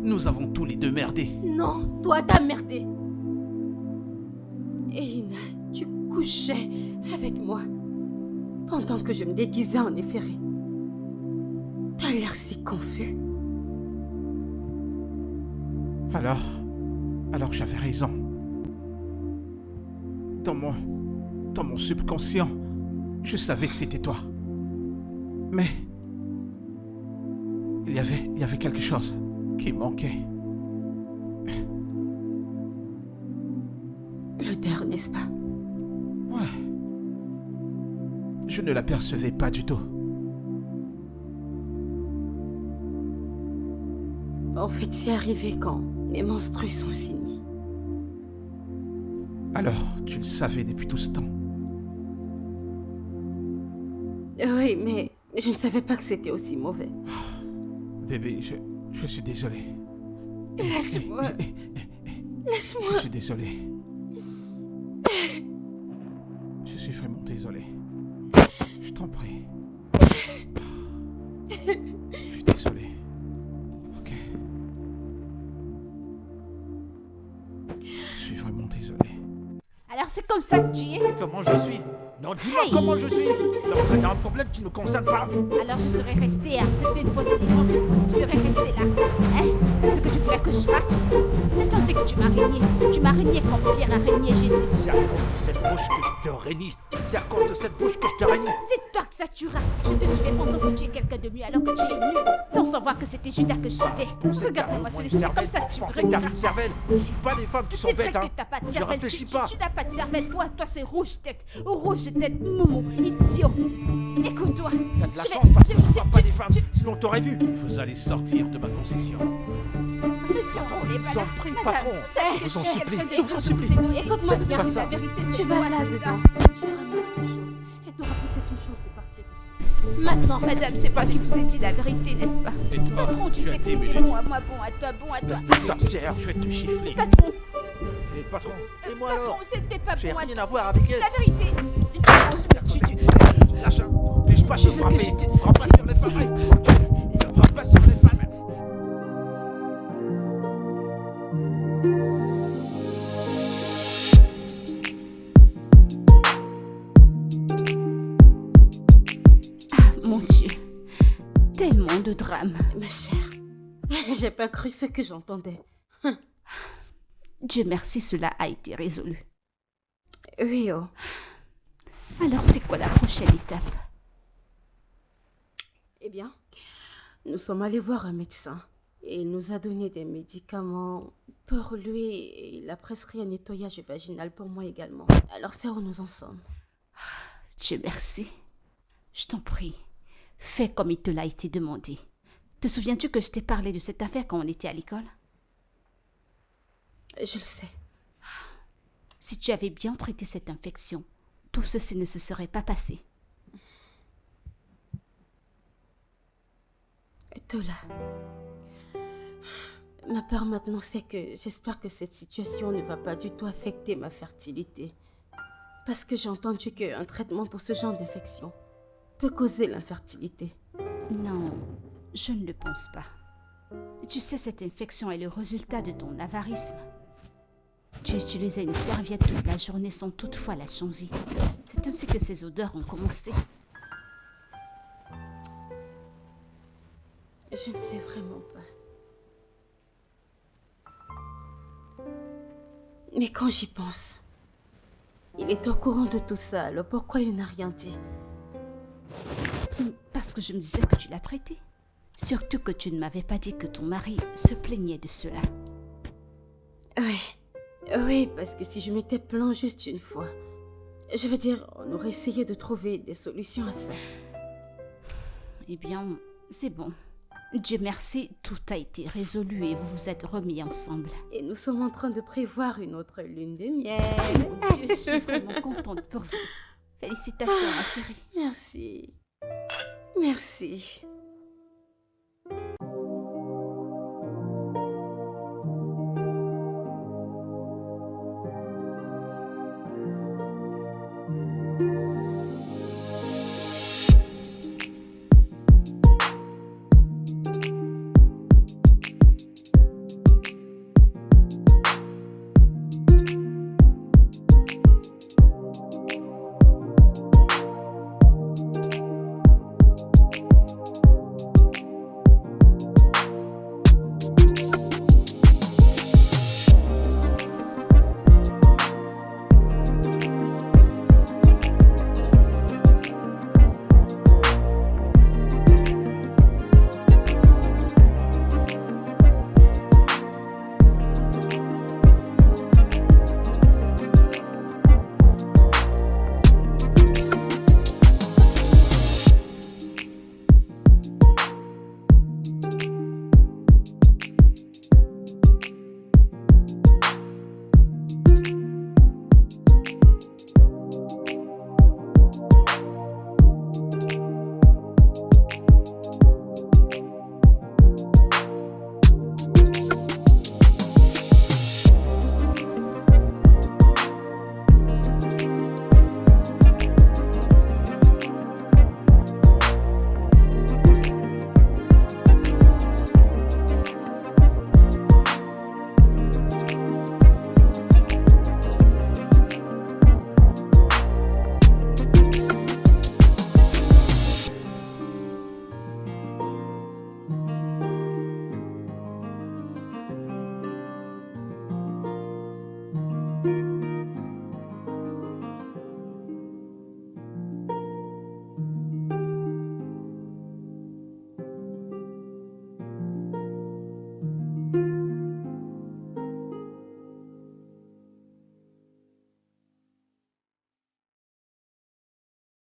nous avons tous les deux merdé. Non, toi t'as merdé. Et Ina, tu couchais avec moi pendant que je me déguisais en efféré. T'as l'air si confus. Alors j'avais raison. Dans mon subconscient, je savais que c'était toi. Mais il y avait quelque chose qui manquait. L'odeur, n'est-ce pas? Ouais. Je ne l'apercevais pas du tout. En fait, c'est arrivé quand mes menstrues sont finies. Alors, tu le savais depuis tout ce temps. Oui, mais je ne savais pas que c'était aussi mauvais. Bébé, je suis désolé. Lâche-moi. Je Lâche-moi. suis désolé. Je suis vraiment désolé. Je t'en prie. Je suis désolé. Ok. Je suis vraiment désolé. Alors c'est comme ça que tu es? Comment je suis? Non, dis-moi Hey. comment je suis. Je suis entré dans un problème qui ne me concerne pas. Alors je serais restée à accepter une fausse délivrance, n'est-ce pas? Je serais restée là. Hein? C'est ce que tu voulais que je fasse? C'est toi, c'est que tu m'as régné. Tu m'as régné comme Pierre a régné Jésus. C'est à cause de cette bouche que je te réunis. C'est à cause de cette bouche que je te réunis. C'est toi que ça tuera. Je te suivais pensant que tu es quelqu'un de mieux alors que tu es nul. Sans savoir que c'était Judas que je suivais. Regarde-moi celui-ci, c'est comme ça que tu me pensais que t'avais régneras. une cervelle. Je suis pas des femmes qui sont C'est vrai bêtes, que hein. t'as pas de Je cervelle. réfléchis pas. Tu n'as pas de cervelle. Toi c'est rouge tête. Rouge tête, momo, idiot. Écoute-toi. T'as de la Je vais- chance parce que je- je ne frappe pas des femmes. Sinon t'aurais vu. Vous allez sortir de ma concession. Monsieur, on n'est pas vous là. en prie, Madame, patron. vous savez Je que vous en suis supplie, quelqu'un de je vous en bien, supplie. vous ai donné. Écoute-moi Je vous bien. ai dit la vérité, Tu c'est vas moi, là c'est ça. dedans. Tu ramasses tes choses et t'auras peut-être une chance de partir d'ici. Maintenant, Madame, c'est parce que vous ai dit la vérité, n'est-ce pas? Et toi, Patron, tu tu as sais que 10 c'était minutes. bon à moi, bon à toi, bon à toi. Espèce de sorcière. Je vais te chiffler. Patron, Et patron, et moi patron, alors? c'était pas J'ai bon à rien toi. à voir Tu avec dis elle. la vérité. Lâche, n'empêche pas de Je veux que frapper. je te- Frappe pas sur les femmes. Ne frappe pas sur les femmes. Mon Dieu, tellement de drames. ma chère, j'ai pas cru ce que j'entendais. Dieu merci, cela a été résolu. Oui, oh. Alors, c'est quoi la prochaine étape? Eh bien, nous sommes allés voir un médecin et il nous a donné des médicaments pour lui et il a prescrit un nettoyage vaginal pour moi également. Alors c'est où nous en sommes. Dieu merci. Je t'en prie, fais comme il te l'a été demandé. Te souviens-tu que je t'ai parlé de cette affaire quand on était à l'école? Je le sais. Si tu avais bien traité cette infection, tout ceci ne se serait pas passé. Tola, ma peur maintenant c'est que j'espère que cette situation ne va pas du tout affecter ma fertilité. Parce que j'ai entendu qu'un traitement pour ce genre d'infection peut causer l'infertilité. Non, je ne le pense pas. Tu sais, cette infection est le résultat de ton avarisme. Tu utilisais une serviette toute la journée sans toutefois la changer. C'est ainsi que ces odeurs ont commencé. Je ne sais vraiment pas. Mais quand j'y pense, il est au courant de tout ça, alors pourquoi il n'a rien dit? Parce que je me disais que tu l'as traité. Surtout que tu ne m'avais pas dit que ton mari se plaignait de cela. Oui, parce que si je m'étais plaint juste une fois, je veux dire, on aurait essayé de trouver des solutions à ça. Eh bien, c'est bon. Dieu merci, tout a été résolu et vous vous êtes remis ensemble. Et nous sommes en train de prévoir une autre lune de miel. Mon Dieu, je suis vraiment contente pour vous. Félicitations, ma chérie. Merci. Merci.